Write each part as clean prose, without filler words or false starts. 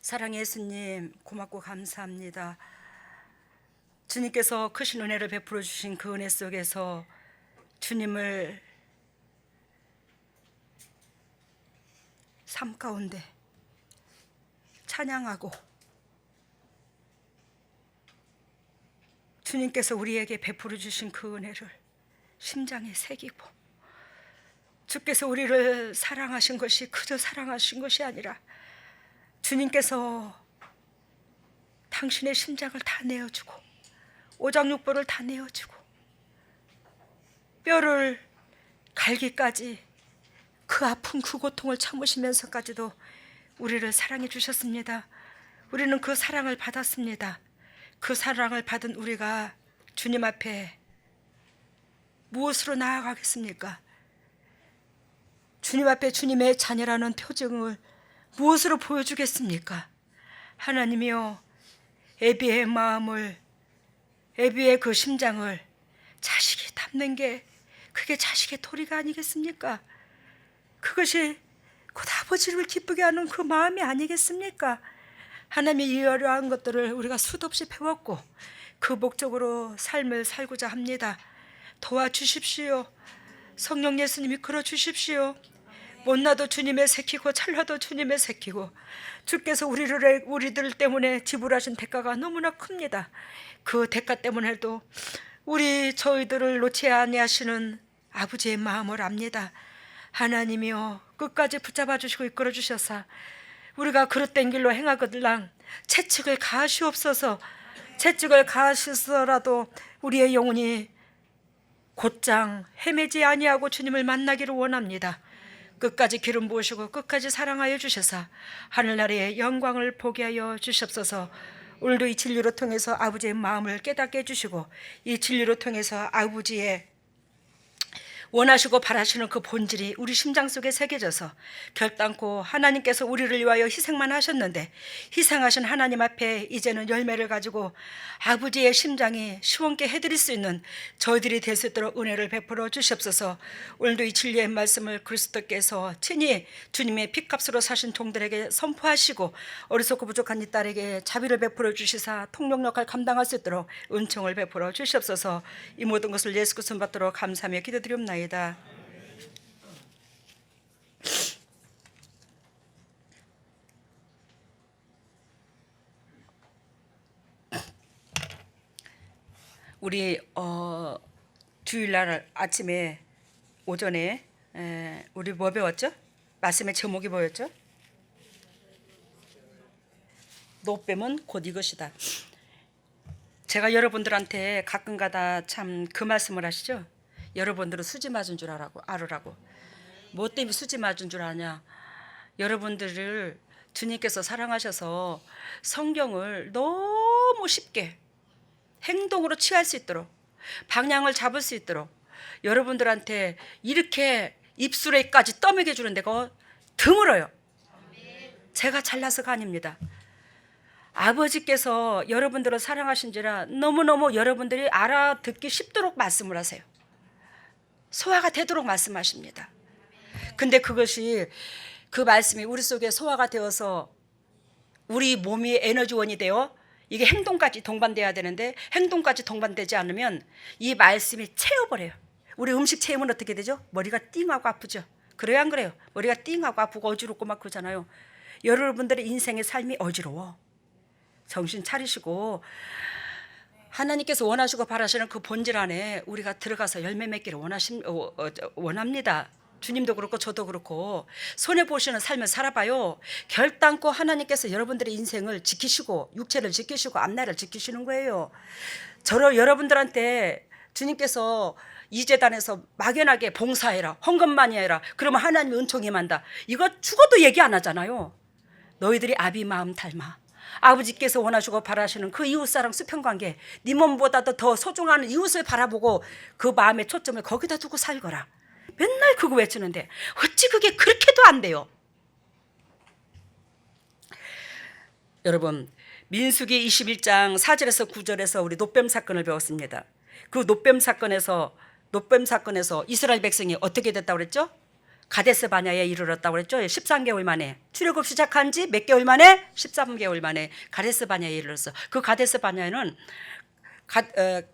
사랑의 예수님, 고맙고 감사합니다. 주님께서 크신 은혜를 베풀어 주신 그 은혜 속에서 주님을 삶 가운데 찬양하고, 주님께서 우리에게 베풀어 주신 그 은혜를 심장에 새기고, 주께서 우리를 사랑하신 것이 그저 사랑하신 것이 아니라 주님께서 당신의 심장을 다 내어주고 오장육부를 다 내어주고 뼈를 갈기까지 그 아픈 그 고통을 참으시면서까지도 우리를 사랑해 주셨습니다. 우리는 그 사랑을 받았습니다. 그 사랑을 받은 우리가 주님 앞에 무엇으로 나아가겠습니까? 주님 앞에 주님의 자녀라는 표징을 무엇으로 보여주겠습니까? 하나님이여, 애비의 마음을, 애비의 그 심장을 자식이 담는 게 그게 자식의 도리가 아니겠습니까? 그것이 곧 아버지를 기쁘게 하는 그 마음이 아니겠습니까? 하나님의 이러한 것들을 우리가 수도 없이 배웠고 그 목적으로 삶을 살고자 합니다. 도와주십시오. 성령 예수님이 끌어주십시오. 못나도 주님의 새끼고 찰나도 주님의 새끼고, 주께서 우리들 때문에 지불하신 대가가 너무나 큽니다. 그 대가 때문에도 저희들을 놓지 아니하시는 아버지의 마음을 압니다. 하나님이여, 끝까지 붙잡아 주시고 이끌어 주셔서 우리가 그릇된 길로 행하거들랑 채찍을 가하시옵소서. 채찍을 가하시서라도 우리의 영혼이 곧장 헤매지 아니하고 주님을 만나기를 원합니다. 끝까지 기름 부으시고 끝까지 사랑하여 주셔서 하늘나라의 영광을 보게 하여 주시옵소서. 오늘도 이 진리로 통해서 아버지의 마음을 깨닫게 해주시고, 이 진리로 통해서 아버지의 원하시고 바라시는 그 본질이 우리 심장 속에 새겨져서 결단코 하나님께서 우리를 위하여 희생만 하셨는데 희생하신 하나님 앞에 이제는 열매를 가지고 아버지의 심장이 시원케 해드릴 수 있는 저희들이 될 수 있도록 은혜를 베풀어 주시옵소서. 오늘도 이 진리의 말씀을 그리스도께서 친히 주님의 피값으로 사신 종들에게 선포하시고 어리석고 부족한 이 딸에게 자비를 베풀어 주시사 통역 역할 감당할 수 있도록 은총을 베풀어 주시옵소서. 이 모든 것을 예수 그리스도 받도록 감사하며 기도드리옵나이다. 우리 주일날 아침에 오전에 우리 뭐 배웠죠? 말씀의 제목이 뭐였죠? 노뱀은 곧 이것이다. 제가 여러분들한테 가끔가다 참 그 말씀을 하시죠. 여러분들은 수지 맞은 줄 알으라고. 뭐 때문에 수지 맞은 줄 아냐? 여러분들을 주님께서 사랑하셔서 성경을 너무 쉽게 행동으로 취할 수 있도록, 방향을 잡을 수 있도록 여러분들한테 이렇게 입술에까지 떠먹여 주는 데가 드물어요. 제가 잘나서가 아닙니다. 아버지께서 여러분들을 사랑하신지라 너무너무 여러분들이 알아듣기 쉽도록 말씀을 하세요. 소화가 되도록 말씀하십니다. 근데 그것이, 그 말씀이 우리 속에 소화가 되어서 우리 몸이 에너지원이 되어 이게 행동까지 동반돼야 되는데 행동까지 동반되지 않으면 이 말씀이 채워버려요. 우리 음식 채우면 어떻게 되죠? 머리가 띵하고 아프죠. 그래요, 안 그래요? 머리가 띵하고 아프고 어지럽고 막 그러잖아요. 여러분들의 인생의 삶이 어지러워. 정신 차리시고 하나님께서 원하시고 바라시는 그 본질 안에 우리가 들어가서 열매 맺기를 원합니다. 주님도 그렇고 저도 그렇고 손해 보시는 삶을 살아봐요. 결단코 하나님께서 여러분들의 인생을 지키시고 육체를 지키시고 앞날을 지키시는 거예요. 여러분들한테 주님께서 이 재단에서 막연하게 봉사해라, 헌금 많이 해라, 그러면 하나님의 은총이 임한다, 이거 죽어도 얘기 안 하잖아요. 너희들이 아비 마음 닮아. 아버지께서 원하시고 바라시는 그 이웃사랑 수평관계, 네 몸보다도 더 소중한 이웃을 바라보고 그 마음의 초점을 거기다 두고 살거라. 맨날 그거 외치는데 어찌 그게 그렇게도 안 돼요? 여러분, 민수기 21장 4절에서 9절에서 우리 노뱀 사건을 배웠습니다. 그 노뱀 사건에서 이스라엘 백성이 어떻게 됐다고 그랬죠? 가데스 바냐에 이르렀다고 그랬죠. 13개월 만에 출애굽 시작한 지 몇 개월 만에 13개월 만에 가데스 바냐에 이르렀어. 그 가데스 바냐는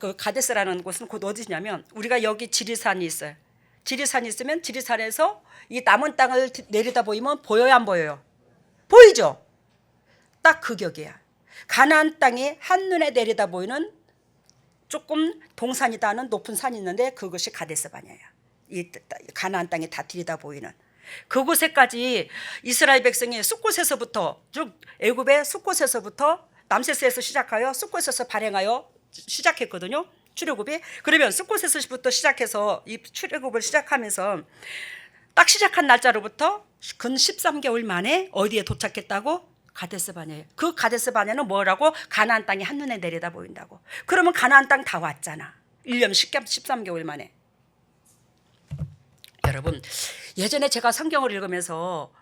그 가데스라는 곳은 곧 어디냐면 우리가 여기 지리산이 있어요. 지리산이 있으면 지리산에서 이 남은 땅을 내려다 보이면 보여요, 안 보여요? 보이죠? 딱 그 격이야. 가나안 땅이 한눈에 내려다 보이는 조금 동산이다 하는 높은 산이 있는데 그것이 가데스 바냐야. 이 가나안 땅이 다 들여다 보이는 그곳에까지 이스라엘 백성이 숫곳에서부터 즉 애굽의 숫곳에서부터 남세스에서 시작하여 숫곳에서 발행하여 시작했거든요. 출애굽이. 그러면 숫곳에서부터 시작해서 이 출애굽을 시작하면서 딱 시작한 날짜로부터 근 13개월 만에 어디에 도착했다고? 가데스 바냐에. 그 가데스 바냐는 뭐라고? 가나안 땅이 한눈에 내려다 보인다고. 그러면 가나안 땅 다 왔잖아. 1년 13개월 만에. 여러분, 예전에 제가 성경을 읽으면서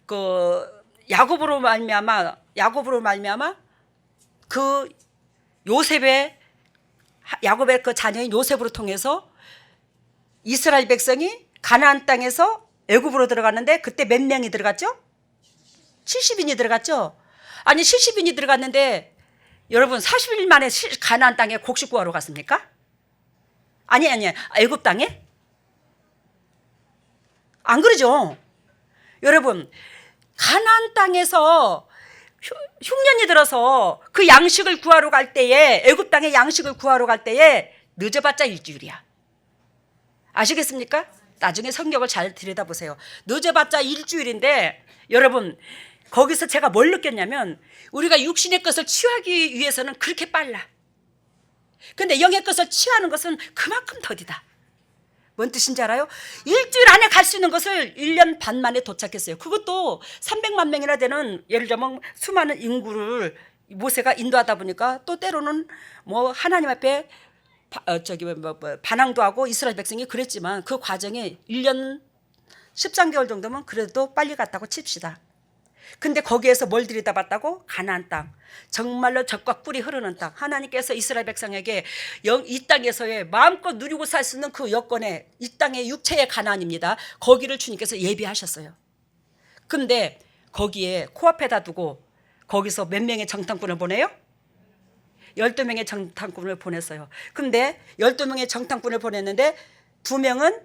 그 야곱으로 말미암아 그 야곱의 그 자녀인 요셉으로 통해서 이스라엘 백성이 가나안 땅에서 애굽으로 들어갔는데 그때 몇 명이 들어갔죠? 70인이 들어갔죠? 아니 70인이 들어갔는데 여러분 40일 만에 가나안 땅에 곡식 구하러 갔습니까? 아니 애굽 땅에? 안 그러죠? 여러분 가나안 땅에서 흉년이 들어서 그 양식을 구하러 갈 때에 애굽 땅에 양식을 구하러 갈 때에 늦어봤자 일주일이야. 아시겠습니까? 나중에 성경을 잘 들여다보세요. 늦어봤자 일주일인데 여러분 거기서 제가 뭘 느꼈냐면 우리가 육신의 것을 취하기 위해서는 그렇게 빨라. 근데 영의 것을 취하는 것은 그만큼 더디다. 뭔 뜻인지 알아요? 일주일 안에 갈 수 있는 것을 1년 반 만에 도착했어요. 그것도 300만 명이나 되는 예를 들면 수많은 인구를 모세가 인도하다 보니까 또 때로는 뭐 하나님 앞에 반항도 하고 이스라엘 백성이 그랬지만 그 과정에 1년 13개월 정도면 그래도 빨리 갔다고 칩시다. 근데 거기에서 뭘 들여다봤다고? 가나안 땅. 정말로 젖과 꿀이 흐르는 땅. 하나님께서 이스라엘 백성에게 이 땅에서의 마음껏 누리고 살 수 있는 그 여건에 이 땅의 육체의 가나안입니다. 거기를 주님께서 예비하셨어요. 근데 거기에 코앞에다 두고 거기서 몇 명의 정탐꾼을 보내요? 12명의 정탐꾼을 보냈어요. 근데 12명의 정탐꾼을 보냈는데 2명은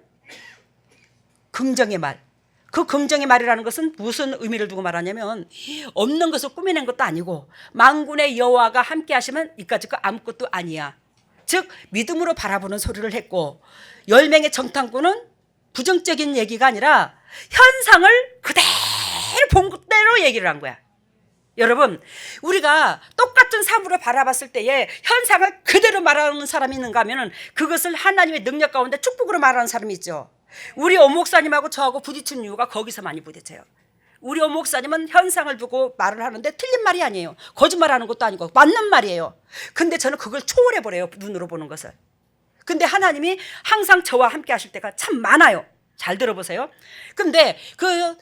긍정의 말. 그 긍정의 말이라는 것은 무슨 의미를 두고 말하냐면 없는 것을 꾸며낸 것도 아니고 만군의 여호와가 함께 하시면 이까짓 거 아무것도 아니야. 즉 믿음으로 바라보는 소리를 했고 10명의 정탐꾼은 부정적인 얘기가 아니라 현상을 그대로 본 그대로 얘기를 한 거야. 여러분 우리가 똑같은 사물을 바라봤을 때에 현상을 그대로 말하는 사람이 있는가 하면 그것을 하나님의 능력 가운데 축복으로 말하는 사람이 있죠. 우리 오 목사님하고 저하고 부딪히는 이유가 거기서 많이 부딪혀요. 우리 오 목사님은 현상을 두고 말을 하는데 틀린 말이 아니에요. 거짓말하는 것도 아니고 맞는 말이에요. 근데 저는 그걸 초월해버려요. 눈으로 보는 것을. 근데 하나님이 항상 저와 함께 하실 때가 참 많아요. 잘 들어보세요. 근데 그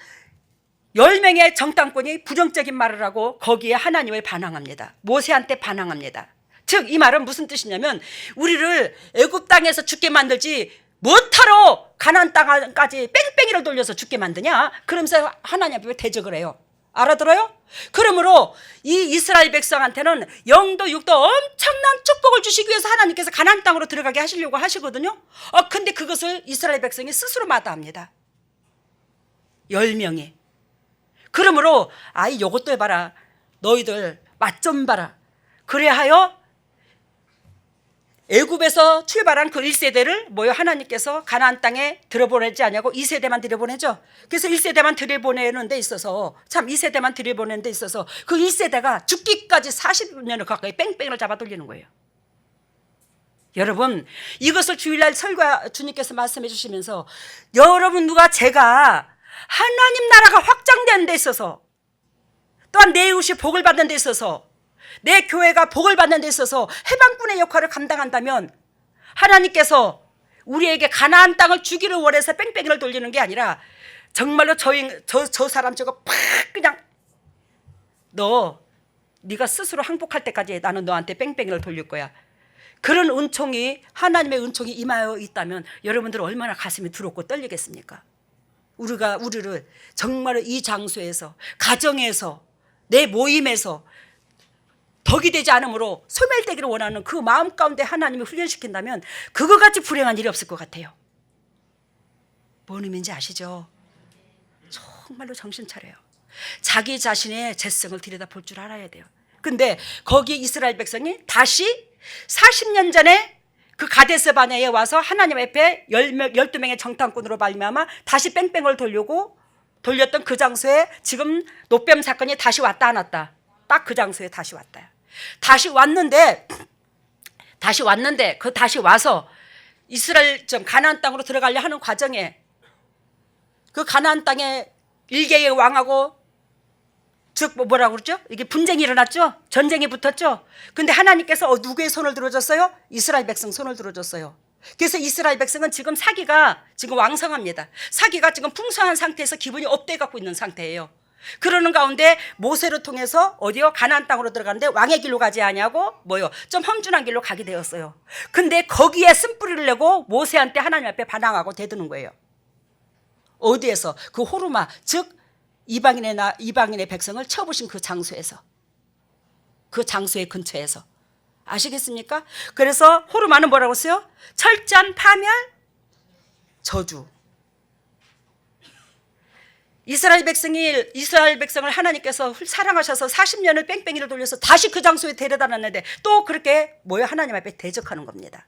10명의 정탐꾼이 부정적인 말을 하고 거기에 하나님을 반항합니다. 모세한테 반항합니다. 즉 이 말은 무슨 뜻이냐면 우리를 애굽 땅에서 죽게 만들지 뭐하러 가나안 땅까지 뺑뺑이를 돌려서 죽게 만드냐? 그러면서 하나님 앞에 대적을 해요. 알아들어요? 그러므로 이 이스라엘 백성한테는 영도 육도 엄청난 축복을 주시기 위해서 하나님께서 가나안 땅으로 들어가게 하시려고 하시거든요. 근데 그것을 이스라엘 백성이 스스로 마다합니다. 10명이. 그러므로 요것도 해봐라. 너희들 맛 좀 봐라. 그래하여 애굽에서 출발한 그 1세대를 하나님께서 가나안 땅에 들여보내지 않냐고 2세대만 들여보내죠. 그래서 1세대만 들여보내는 데 있어서 참 2세대만 들여보내는 데 있어서 그 1세대가 죽기까지 40년을 가까이 뺑뺑이를 잡아 돌리는 거예요. 여러분 이것을 주일날 설교 주님께서 말씀해 주시면서 여러분 누가 제가 하나님 나라가 확장되는 데 있어서 또한 내 이웃이 복을 받는 데 있어서 내 교회가 복을 받는 데 있어서 해방꾼의 역할을 감당한다면 하나님께서 우리에게 가나안 땅을 주기를 원해서 뺑뺑이를 돌리는 게 아니라 정말로 저 사람 저거 팍 그냥 네가 스스로 항복할 때까지 나는 너한테 뺑뺑이를 돌릴 거야. 그런 은총이 하나님의 은총이 임하여 있다면 여러분들 얼마나 가슴이 두렵고 떨리겠습니까? 우리를 정말 이 장소에서, 가정에서, 내 모임에서 덕이 되지 않으므로 소멸되기를 원하는 그 마음 가운데 하나님이 훈련시킨다면 그거 같이 불행한 일이 없을 것 같아요. 뭔 의미인지 아시죠? 정말로 정신 차려요. 자기 자신의 재성을 들여다볼 줄 알아야 돼요. 근데 거기 이스라엘 백성이 다시 40년 전에 그 가데스 바네에 와서 하나님 앞에 12명의 정탐꾼으로 말미암아 다시 뺑뺑을 돌렸던 그 장소에 지금 노뱀 사건이 다시 왔다 안 왔다. 딱 그 장소에 다시 왔다. 다시 왔는데 다시 와서 이스라엘 가나안 땅으로 들어가려 하는 과정에 그 가나안 땅에 일개의 왕하고 즉 뭐라고 그러죠? 이게 분쟁이 일어났죠? 전쟁이 붙었죠? 근데 하나님께서 누구의 손을 들어줬어요? 이스라엘 백성 손을 들어줬어요. 그래서 이스라엘 백성은 지금 사기가 지금 왕성합니다. 사기가 지금 풍성한 상태에서 기분이 업돼 갖고 있는 상태예요. 그러는 가운데 모세를 통해서 어디요? 가나안 땅으로 들어가는데 왕의 길로 가지 아니하고 좀 험준한 길로 가게 되었어요. 근데 거기에 쓴뿌리를 내고 모세한테 하나님 앞에 반항하고 대드는 거예요. 어디에서? 그 호르마, 즉 이방인의 백성을 쳐부신 그 장소에서, 그 장소의 근처에서. 아시겠습니까? 그래서 호르마는 뭐라고 써요? 철저한 파멸, 저주. 이스라엘 백성을 하나님께서 사랑하셔서 40년을 뺑뺑이를 돌려서 다시 그 장소에 데려다 놨는데 또 그렇게 하나님 앞에 대적하는 겁니다.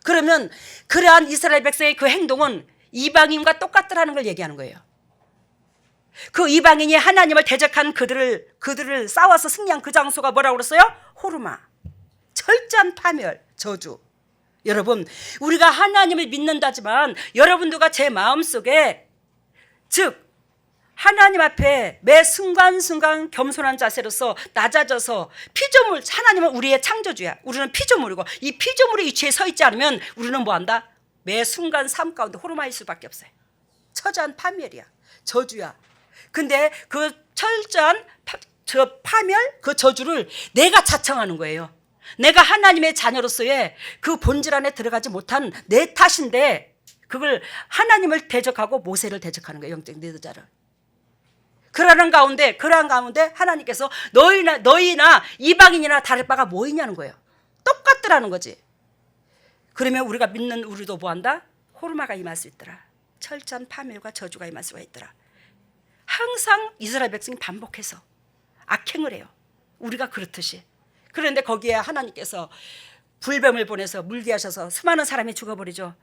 그러면 그러한 이스라엘 백성의 그 행동은 이방인과 똑같더라는 걸 얘기하는 거예요. 그 이방인이 하나님을 대적한 그들을 싸워서 승리한 그 장소가 뭐라고 그랬어요? 호르마. 철저한 파멸, 저주. 여러분, 우리가 하나님을 믿는다지만 여러분들과 제 마음속에, 즉 하나님 앞에 매 순간순간 겸손한 자세로서 낮아져서 피조물, 하나님은 우리의 창조주야. 우리는 피조물이고 이 피조물의 위치에 서 있지 않으면 우리는 뭐한다? 매 순간 삶 가운데 호르마일 수밖에 없어요. 처절한 파멸이야. 저주야. 근데 그 철저한 파멸, 그 저주를 내가 자청하는 거예요. 내가 하나님의 자녀로서의 그 본질 안에 들어가지 못한 내 탓인데 그걸 하나님을 대적하고 모세를 대적하는 거예요. 영적 리더자를. 그러한 가운데 하나님께서 너희나 이방인이나 다를 바가 뭐 있냐는 거예요. 똑같더라는 거지. 그러면 우리가 믿는 우리도 뭐한다? 호르마가 임할 수 있더라. 철저한 파멸과 저주가 임할 수가 있더라. 항상 이스라엘 백성이 반복해서 악행을 해요. 우리가 그렇듯이. 그런데 거기에 하나님께서 불뱀을 보내서 물게 하셔서 수많은 사람이 죽어버리죠.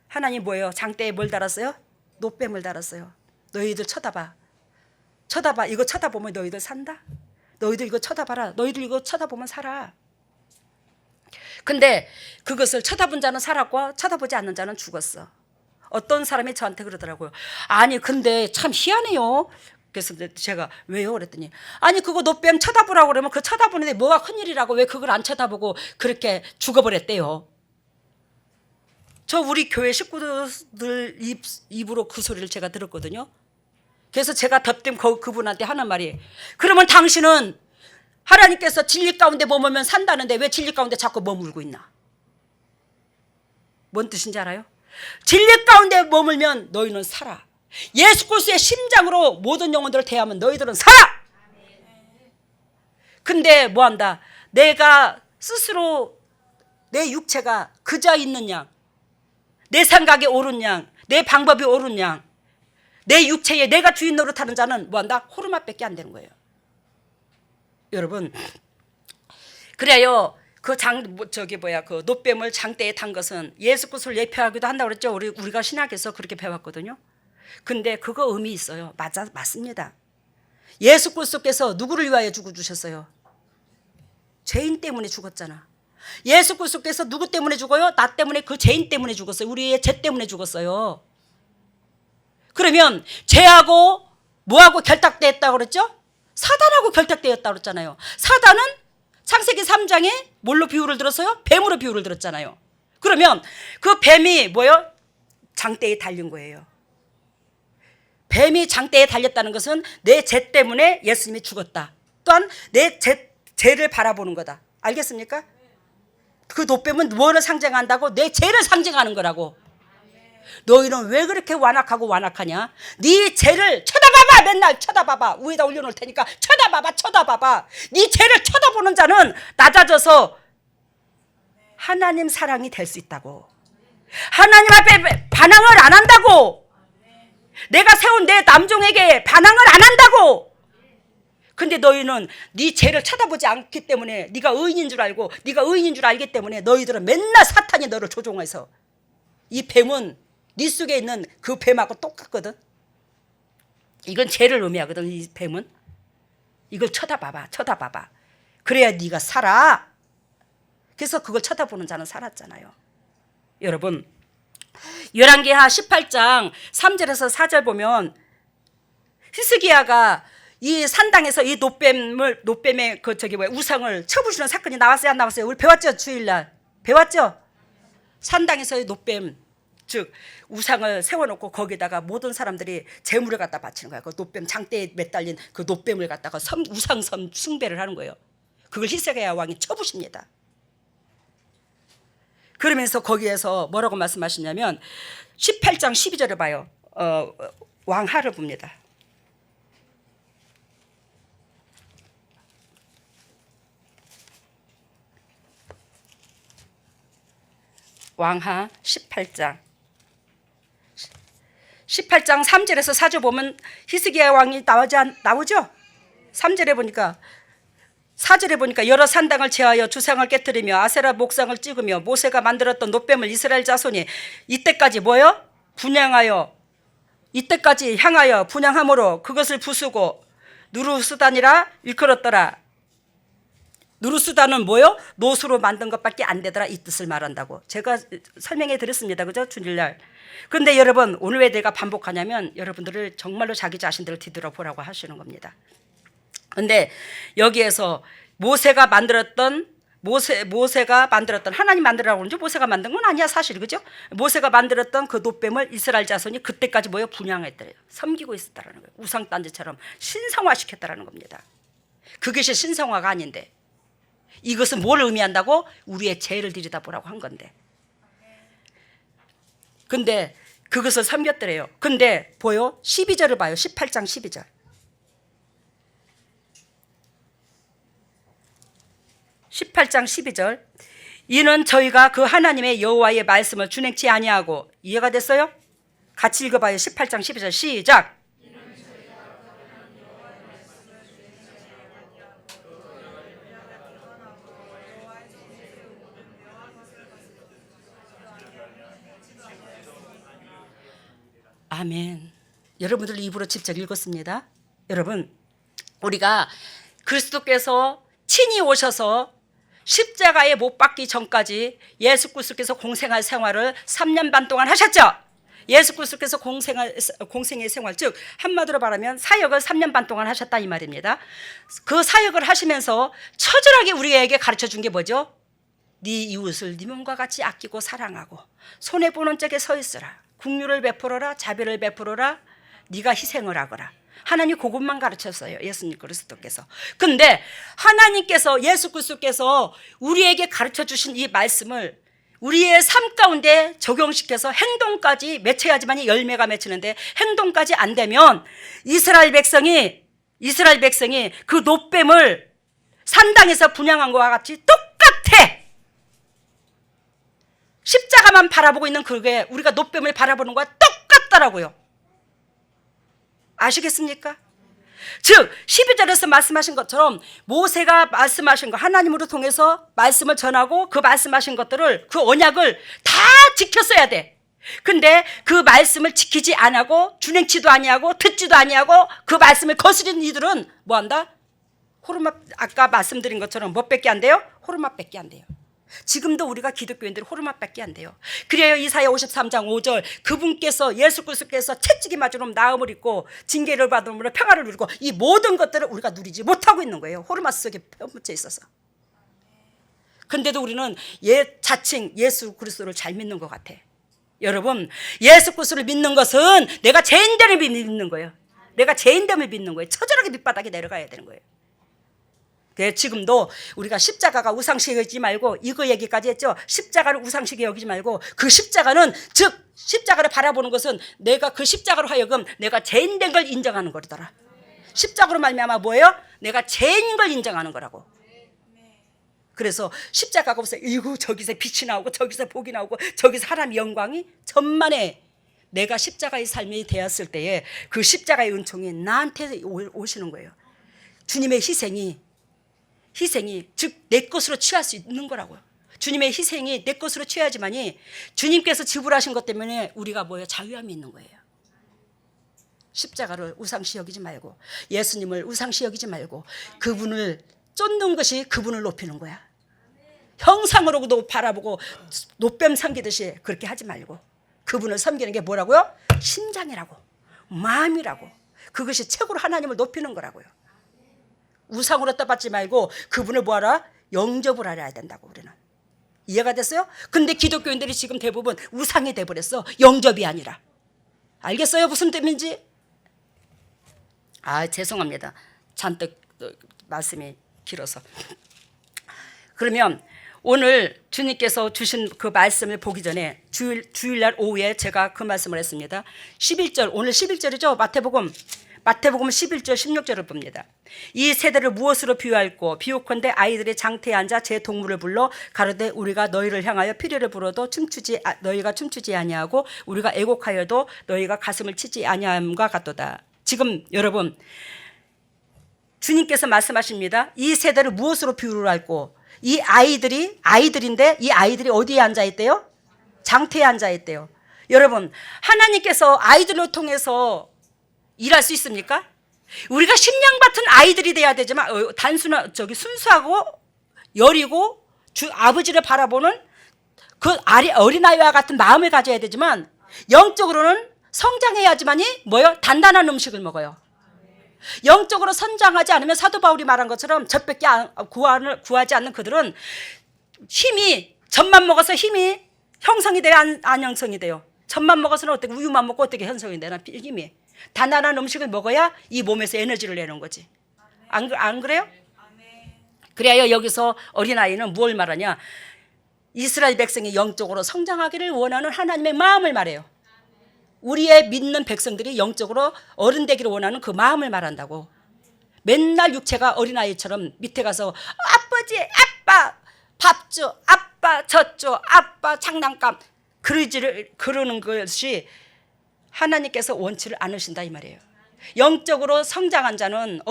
하나님 뭐예요? 장대에 뭘 달았어요? 노뱀을 달았어요. 너희들 쳐다봐. 이거 쳐다보면 너희들 산다. 너희들 이거 쳐다봐라. 너희들 이거 쳐다보면 살아. 근데 그것을 쳐다본 자는 살았고 쳐다보지 않는 자는 죽었어. 어떤 사람이 저한테 그러더라고요. 아니 근데 참 희한해요. 그래서 제가 왜요? 그랬더니 아니 그거 노뱀 쳐다보라고 그러면 그 쳐다보는데 뭐가 큰일이라고 왜 그걸 안 쳐다보고 그렇게 죽어버렸대요. 저 우리 교회 식구들 입으로 그 소리를 제가 들었거든요. 그래서 제가 덧댐 그분한테 하는 말이 그러면 당신은 하나님께서 진리 가운데 머물면 산다는데 왜 진리 가운데 자꾸 머물고 있나? 뭔 뜻인지 알아요? 진리 가운데 머물면 너희는 살아. 예수 그리스도의 심장으로 모든 영혼들을 대하면 너희들은 살아. 근데 뭐한다? 내가 스스로 내 육체가 그저 있는 양, 내 생각이 옳은 양, 내 방법이 옳은 양, 내 육체에 내가 주인 노릇하는 자는 뭐한다? 호르마밖에 안 되는 거예요. 여러분, 그래요. 그 노뱀을 장대에 단 것은 예수 그리스도를 예표하기도 한다고 그랬죠. 우리가 신학에서 그렇게 배웠거든요. 근데 그거 의미 있어요. 맞습니다. 예수 그리스도께서 누구를 위하여 죽어주셨어요? 죄인 때문에 죽었잖아. 예수 그리스도께서 누구 때문에 죽어요? 나 때문에, 그 죄인 때문에 죽었어요. 우리의 죄 때문에 죽었어요. 그러면 죄하고 뭐하고 결탁되었다고 그랬죠? 사단하고 결탁되었다고 그랬잖아요. 사단은 창세기 3장에 뭘로 비유를 들었어요? 뱀으로 비유를 들었잖아요. 그러면 그 뱀이 뭐예요? 장대에 달린 거예요. 뱀이 장대에 달렸다는 것은 내 죄 때문에 예수님이 죽었다. 또한 내 죄를 바라보는 거다. 알겠습니까? 그 노뱀은 무엇을 상징한다고? 내 죄를 상징하는 거라고. 너희는 왜 그렇게 완악하고 완악하냐? 네 죄를 쳐다봐봐. 맨날 쳐다봐봐. 위에다 올려놓을 테니까 쳐다봐봐. 쳐다봐봐. 네 죄를 쳐다보는 자는 낮아져서 하나님 사랑이 될 수 있다고. 하나님 앞에 반항을 안 한다고. 내가 세운 내 남종에게 반항을 안 한다고. 근데 너희는 네 죄를 쳐다보지 않기 때문에 네가 의인인 줄 알고 네가 의인인 줄 알기 때문에 너희들은 맨날 사탄이 너를 조종해서 이 뱀은 네 속에 있는 그 뱀하고 똑같거든. 이건 죄를 의미하거든. 이 뱀은 이걸 쳐다봐봐. 쳐다봐봐. 그래야 네가 살아. 그래서 그걸 쳐다보는 자는 살았잖아요. 여러분 열왕기하 18장 3절에서 4절 보면 히스기야가 이 산당에서 이 노뱀의 그 우상을 쳐부수는 사건이 나왔어요, 안 나왔어요? 우리 배웠죠? 주일날 배웠죠? 산당에서의 노뱀, 즉 우상을 세워놓고 거기다가 모든 사람들이 재물을 갖다 바치는 거야. 그 노뱀 장대에 매달린 그 노뱀을 갖다가 우상 숭배를 하는 거예요. 그걸 히스기야 왕이 쳐부십니다. 그러면서 거기에서 뭐라고 말씀하시냐면 18장 12절을 봐요. 왕하를 봅니다. 왕하 18장 3절에서 4절 보면 히스기야 왕이 나오죠? 3절에 보니까 4절에 보니까 여러 산당을 제하여 주상을 깨뜨리며 아세라 목상을 찍으며 모세가 만들었던 노뱀을 이스라엘 자손이 이때까지 뭐요? 분양하여 이때까지 향하여 분양함으로 그것을 부수고 누르수단이라 일컬었더라. 누르수단은 뭐요? 노수로 만든 것밖에 안 되더라. 이 뜻을 말한다고 제가 설명해 드렸습니다. 그죠? 주일날. 그런데 여러분 오늘 왜 내가 반복하냐면 여러분들을 정말로 자기 자신들을 뒤돌아보라고 하시는 겁니다. 그런데 여기에서 모세가 만들었던 하나님 만들라고 그러는지 모세가 만든 건 아니야 사실. 그죠? 모세가 만들었던 그 노뱀을 이스라엘 자손이 그때까지 뭐요? 분양했더래요. 섬기고 있었다라는 거예요. 우상단지처럼 신성화시켰다라는 겁니다. 그것이 신성화가 아닌데 이것은 뭘 의미한다고? 우리의 죄를 들여다보라고 한 건데. 근데 그것을 섬겼더래요. 근데 보여? 12절을 봐요. 18장 12절. 18장 12절. 이는 저희가 그 하나님의 여호와의 말씀을 준행치 아니하고. 이해가 됐어요? 같이 읽어봐요. 18장 12절 시작. 아멘. 여러분들 입으로 직접 읽었습니다. 여러분 우리가 그리스도께서 친히 오셔서 십자가에 못 박기 전까지 예수 그리스도께서 공생할 생활을 3년 반 동안 하셨죠. 예수 그리스도께서 공생의 생활, 즉 한마디로 말하면 사역을 3년 반 동안 하셨다 이 말입니다. 그 사역을 하시면서 처절하게 우리에게 가르쳐준 게 뭐죠? 네 이웃을 네 몸과 같이 아끼고 사랑하고 손해보는 쪽에 서 있으라. 긍휼을 베풀어라. 자비를 베풀어라. 네가 희생을 하거라. 하나님 그것만 가르쳤어요. 예수님 그리스도께서. 근데 하나님께서 예수 그리스도께서 우리에게 가르쳐 주신 이 말씀을 우리의 삶 가운데 적용시켜서 행동까지 맺혀야지만 열매가 맺히는데 행동까지 안 되면 이스라엘 백성이 그 노뱀을 산당에서 분양한 것과 같이 똑같아. 십자가만 바라보고 있는 그게 우리가 노뱀을 바라보는 것과 똑같더라고요. 아시겠습니까? 즉 12절에서 말씀하신 것처럼 모세가 말씀하신 거 하나님으로 통해서 말씀을 전하고 그 말씀하신 것들을 그 언약을 다 지켰어야 돼. 근데 그 말씀을 지키지 아니하고 준행치도 아니하고 듣지도 아니하고 그 말씀을 거스르는 이들은 뭐한다? 호르마 아까 말씀드린 것처럼 뭐 밖에 안 돼요? 호르마 밖에 안 돼요. 지금도 우리가 기독교인들이 호르마밖에 안 돼요. 그래요. 이사야 53장 5절 그분께서 예수 그리스도께서 채찍이 맞으면 나음을 입고 징계를 받음으로 평화를 누리고 이 모든 것들을 우리가 누리지 못하고 있는 거예요. 호르마 속에 펴묻혀 있어서. 근데도 우리는 자칭 예수 그리스도를 잘 믿는 것 같아. 여러분 예수 그리스도를 믿는 것은 내가 죄인됨을 믿는 거예요. 내가 죄인됨을 믿는 거예요. 처절하게 밑바닥에 내려가야 되는 거예요. 지금도 우리가 십자가가 우상식 여기지 말고 이거 얘기까지 했죠. 십자가를 우상식에 여기지 말고 그 십자가는 즉 십자가를 바라보는 것은 내가 그 십자가로 하여금 내가 죄인된 걸 인정하는 거더라. 십자가로 말미암아 뭐예요? 내가 죄인인 걸 인정하는 거라고. 그래서 십자가가 없어요. 이거 저기서 빛이 나오고 저기서 복이 나오고 저기서 하나님의 영광이 전만에 내가 십자가의 삶이 되었을 때에 그 십자가의 은총이 나한테 오시는 거예요. 주님의 희생이 즉 내 것으로 취할 수 있는 거라고요. 주님의 희생이 내 것으로 취해야지만이 주님께서 지불하신 것 때문에 우리가 뭐예요? 자유함이 있는 거예요. 십자가를 우상시 여기지 말고 예수님을 우상시 여기지 말고 그분을 쫓는 것이 그분을 높이는 거야. 형상으로도 바라보고 노뱀 삼기듯이 그렇게 하지 말고 그분을 섬기는 게 뭐라고요? 심장이라고, 마음이라고. 그것이 최고로 하나님을 높이는 거라고요. 우상으로 떠받지 말고 그분을 뭐하라? 영접을 알아야 된다고. 우리는 이해가 됐어요? 근데 기독교인들이 지금 대부분 우상이 돼버렸어. 영접이 아니라. 알겠어요? 무슨 뜻인지? 죄송합니다. 잔뜩 말씀이 길어서. 그러면 오늘 주님께서 주신 그 말씀을 보기 전에 주일날 오후에 제가 그 말씀을 했습니다. 11절, 오늘 11절이죠. 마태복음 11절 16절을 봅니다. 이 세대를 무엇으로 비유할꼬? 비유컨대 아이들이 장태에 앉아 제 동물을 불러 가로되 우리가 너희를 향하여 피리를 불어도 너희가 춤추지 아니하고 우리가 애곡하여도 너희가 가슴을 치지 아니함과 같도다. 지금 여러분 주님께서 말씀하십니다. 이 세대를 무엇으로 비유를 할꼬? 이 아이들인데 이 아이들이 어디에 앉아 있대요? 장태에 앉아 있대요. 여러분 하나님께서 아이들을 통해서 일할 수 있습니까? 우리가 심령같은 아이들이 돼야 되지만 단순한 순수하고 여리고 아버지를 바라보는 그 어린아이와 같은 마음을 가져야 되지만 영적으로는 성장해야지만이 뭐요? 단단한 음식을 먹어요. 영적으로 성장하지 않으면 사도 바울이 말한 것처럼 젖밖에 구하지 않는 그들은 힘이 젖만 먹어서 힘이 형성이 돼요? 안 형성이 돼요? 젖만 먹어서는 어떻게 우유만 먹고 어떻게 형성이 되나 힘이. 단단한 음식을 먹어야 이 몸에서 에너지를 내는 거지. 안 그래요? 그래야 여기서 어린아이는 뭘 말하냐? 이스라엘 백성이 영적으로 성장하기를 원하는 하나님의 마음을 말해요. 우리의 믿는 백성들이 영적으로 어른 되기를 원하는 그 마음을 말한다고. 맨날 육체가 어린아이처럼 밑에 가서 아버지, 아빠 밥 줘, 아빠 젖 줘, 아빠 장난감 그러는 것이 하나님께서 원치를 않으신다 이 말이에요. 영적으로 성장한 자는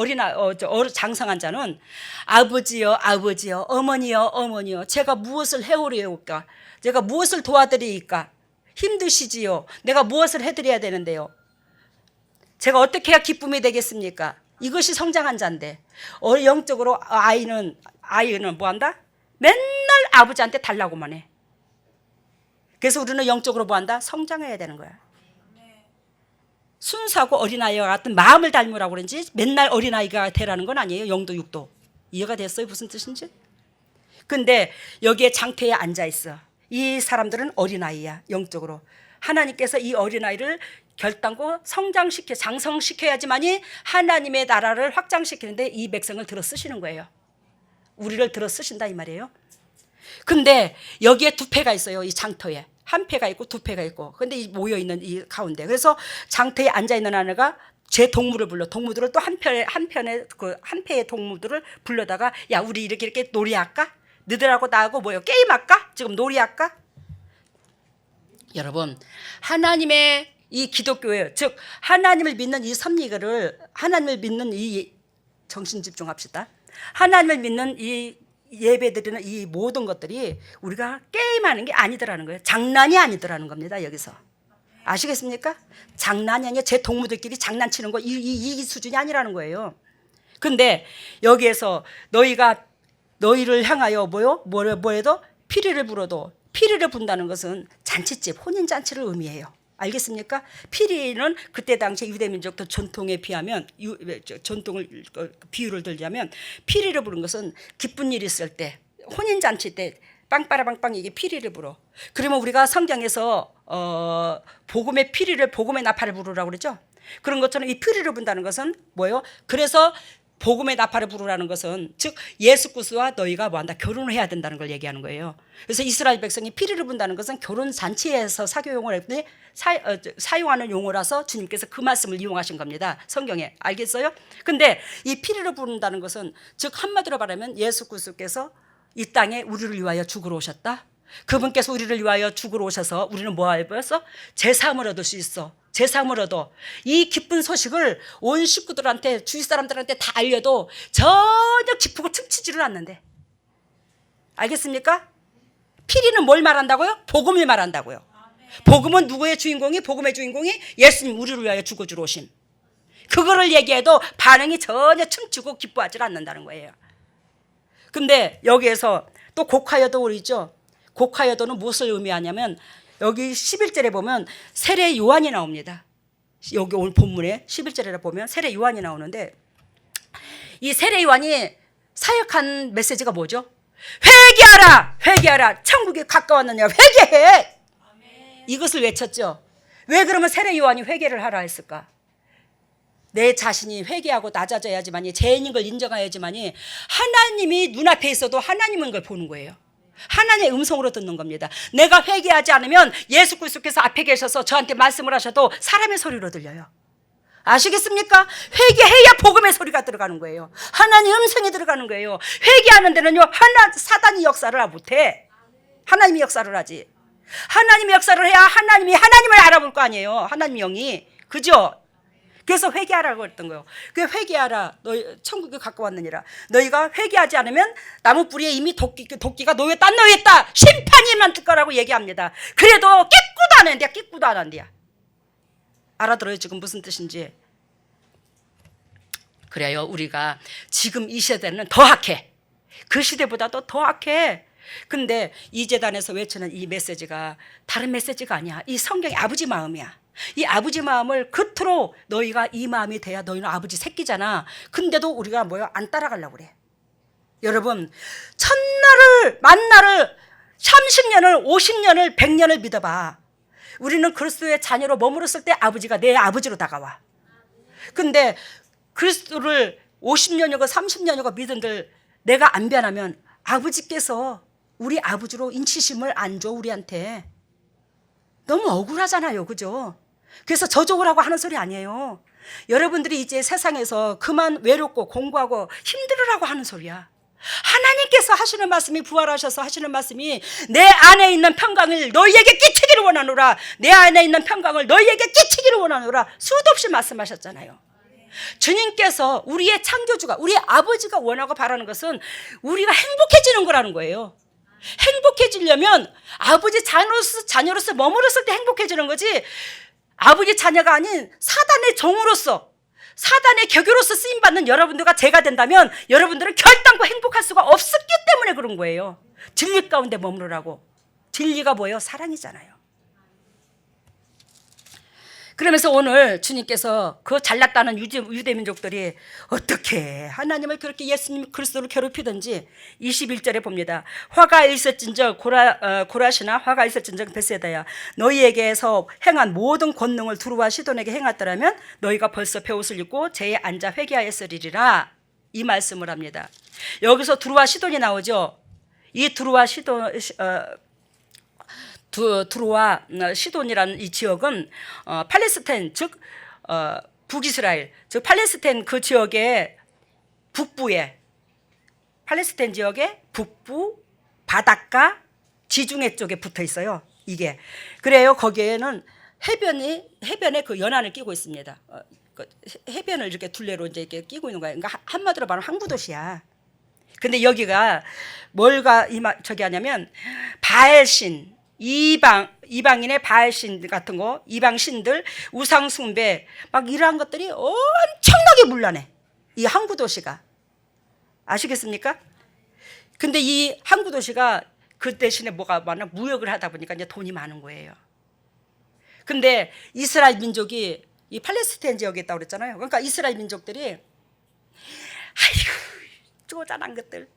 장성한 자는 아버지여 아버지여 어머니여 어머니여 제가 무엇을 해오리오까? 제가 무엇을 도와드리이까? 힘드시지요. 내가 무엇을 해드려야 되는데요. 제가 어떻게 해야 기쁨이 되겠습니까? 이것이 성장한 자인데 영적으로 아이는 뭐한다? 맨날 아버지한테 달라고만 해. 그래서 우리는 영적으로 뭐한다? 성장해야 되는 거야. 순수하고 어린아이와 같은 마음을 닮으라고 그런지 맨날 어린아이가 되라는 건 아니에요. 영도 육도. 이해가 됐어요? 무슨 뜻인지? 근데 여기에 장태에 앉아있어. 이 사람들은 어린아이야. 영적으로. 하나님께서 이 어린아이를 결단코 장성시켜야지만이 하나님의 나라를 확장시키는데 이 백성을 들어 쓰시는 거예요. 우리를 들어 쓰신다 이 말이에요. 근데 여기에 두 패가 있어요. 이 장터에. 한 패가 있고 두 패가 있고. 근데 이 모여있는 이 가운데. 그래서 장터에 앉아있는 아내가 제 동물을 불러. 동무들을 또 한 패의 동무들을 불러다가 야 우리 이렇게 놀이할까? 너희들하고 나하고 뭐요? 게임할까? 지금 놀이할까? 여러분 하나님의 이 기독교에 즉 하나님을 믿는 이 섭리를 하나님을 믿는 이 정신 집중합시다. 하나님을 믿는 이 예배드리는 이 모든 것들이 우리가 게임하는 게 아니더라는 거예요. 장난이 아니더라는 겁니다. 여기서 아시겠습니까? 장난이 아니라 제 동무들끼리 장난치는 거 이 수준이 아니라는 거예요. 근데 여기에서 너희를 향하여 뭐해도 피리를 불어도 피리를 분다는 것은 잔치집 혼인잔치를 의미해요. 알겠습니까? 피리는 그때 당시 유대민족들 전통에 비하면 비유를 들자면 피리를 부른 것은 기쁜 일이 있을 때 혼인잔치 때 빵빠라빵빵 이게 피리를 불어. 그러면 우리가 성경에서 복음의 피리를 복음의 나팔을 부르라고 그러죠. 그런 것처럼 이 피리를 분다는 것은 뭐예요? 그래서 복음의 나팔을 부르라는 것은 즉 예수 그리스도와 너희가 뭐한다? 결혼을 해야 된다는 걸 얘기하는 거예요. 그래서 이스라엘 백성이 피리를 분다는 것은 결혼 잔치에서 사교용을 했더니 사용하는 용어라서 주님께서 그 말씀을 이용하신 겁니다. 성경에. 알겠어요? 근데 이 피리를 부른다는 것은 즉 한마디로 말하면 예수 그리스도께서 이 땅에 우리를 위하여 죽으러 오셨다. 그분께서 우리를 위하여 죽으러 오셔서 우리는 뭐 하였어? 제사함을 얻을 수 있어. 제사함을 얻어. 이 기쁜 소식을 온 식구들한테 주위 사람들한테 다 알려도 전혀 기쁘고 틈치지를 않는데. 알겠습니까? 피리는 뭘 말한다고요? 복음을 말한다고요. 복음은 누구의 주인공이? 복음의 주인공이 예수님 우리를 위하여 죽어주러 오심. 그거를 얘기해도 반응이 전혀 춤추고 기뻐하지 않는다는 거예요. 근데 여기에서 또 곡하여도 우리죠. 곡하여도는 무엇을 의미하냐면 여기 11절에 보면 세례 요한이 나옵니다. 여기 오늘 본문에 11절에 보면 세례 요한이 나오는데 이 세례 요한이 사역한 메시지가 뭐죠? 회개하라! 회개하라! 천국이 가까웠느냐 회개해! 이것을 외쳤죠. 왜 그러면 세례 요한이 회개를 하라 했을까? 내 자신이 회개하고 낮아져야지만이 죄인인 걸 인정해야지만이 하나님이 눈앞에 있어도 하나님은 걸 보는 거예요. 하나님의 음성으로 듣는 겁니다. 내가 회개하지 않으면 예수 그리스도께서 앞에 계셔서 저한테 말씀을 하셔도 사람의 소리로 들려요. 아시겠습니까? 회개해야 복음의 소리가 들어가는 거예요. 하나님의 음성이 들어가는 거예요. 회개하는 데는요 사단이 역사를 못해. 하나님이 역사를 하지. 하나님이 역사를 해야 하나님이 하나님을 알아볼 거 아니에요. 하나님 영이. 그죠? 그래서 회개하라고 했던 거예요. 그 회개하라. 너희 천국이 가까웠느니라. 너희가 회개하지 않으면 나무 뿌리에 이미 도끼가 노예 딴 노예 있다. 심판이 임할 거라고 얘기합니다. 그래도 끼꾸도 안 한대야. 끼꾸도 안 한대야. 알아들어요 지금 무슨 뜻인지. 그래요 우리가 지금 이 시대는 더 악해. 그 시대보다도 더 악해. 근데 이 재단에서 외치는 이 메시지가 다른 메시지가 아니야. 이 성경의 아버지 마음이야. 이 아버지 마음을 겉으로 너희가 이 마음이 돼야 너희는 아버지 새끼잖아. 근데도 우리가 뭐야 안 따라가려고 그래. 여러분 천날을 만날을 30년을 50년을 100년을 믿어봐. 우리는 그리스도의 자녀로 머물렀을 때 아버지가 내 아버지로 다가와. 근데 그리스도를 50년이고 30년이고 믿은들 내가 안 변하면 아버지께서 우리 아버지로 인치심을 안 줘 우리한테. 너무 억울하잖아요. 그죠? 그래서 저쪽으라고 하는 소리 아니에요. 여러분들이 이제 세상에서 그만 외롭고 공부하고 힘들으라고 하는 소리야. 하나님께서 하시는 말씀이 부활하셔서 하시는 말씀이 내 안에 있는 평강을 너희에게 끼치기를 원하노라. 내 안에 있는 평강을 너희에게 끼치기를 원하노라. 수도 없이 말씀하셨잖아요. 주님께서 우리의 창조주가 우리 아버지가 원하고 바라는 것은 우리가 행복해지는 거라는 거예요. 행복해지려면 아버지 자녀로서 머물렀을 때 행복해지는 거지 아버지 자녀가 아닌 사단의 종으로서 사단의 격유로서 쓰임받는 여러분들과 제가 된다면 여러분들은 결단코 행복할 수가 없었기 때문에 그런 거예요. 진리 가운데 머무르라고. 진리가 뭐예요? 사랑이잖아요. 그러면서 오늘 주님께서 그 잘났다는 유대 민족들이 어떻게 하나님을 그렇게 예수님 그리스도를 괴롭히든지 21절에 봅니다. 화가 있을진저 고라시나 화가 있을진저 베세다야 너희에게서 행한 모든 권능을 두루와 시돈에게 행했더라면 너희가 벌써 베옷을 입고 제에 앉아 회개하였으리라. 이 말씀을 합니다. 여기서 두루와 시돈이 나오죠. 이 두루와 시돈 두루와 시돈이라는 이 지역은 팔레스타인 즉 북이스라엘 즉 팔레스타인 그 지역의 북부에 팔레스타인 지역의 북부 바닷가 지중해 쪽에 붙어 있어요. 이게 그래요. 거기에는 해변에 그 연안을 끼고 있습니다. 해변을 이렇게 둘레로 이제 이렇게 끼고 있는 거예요. 그러니까 한마디로 말하면 항구 도시야. 근데 여기가 뭘가 저기 하냐면 바알신 이방인의 바알신 같은 거, 이방신들, 우상숭배, 막 이러한 것들이 엄청나게 문란해. 이 항구 도시가. 아시겠습니까? 근데 이 항구 도시가 그 대신에 뭐가 많아? 무역을 하다 보니까 이제 돈이 많은 거예요. 근데 이스라엘 민족이 이 팔레스타인 지역에 있다고 그랬잖아요. 그러니까 이스라엘 민족들이 아이고 쪼잔한 것들,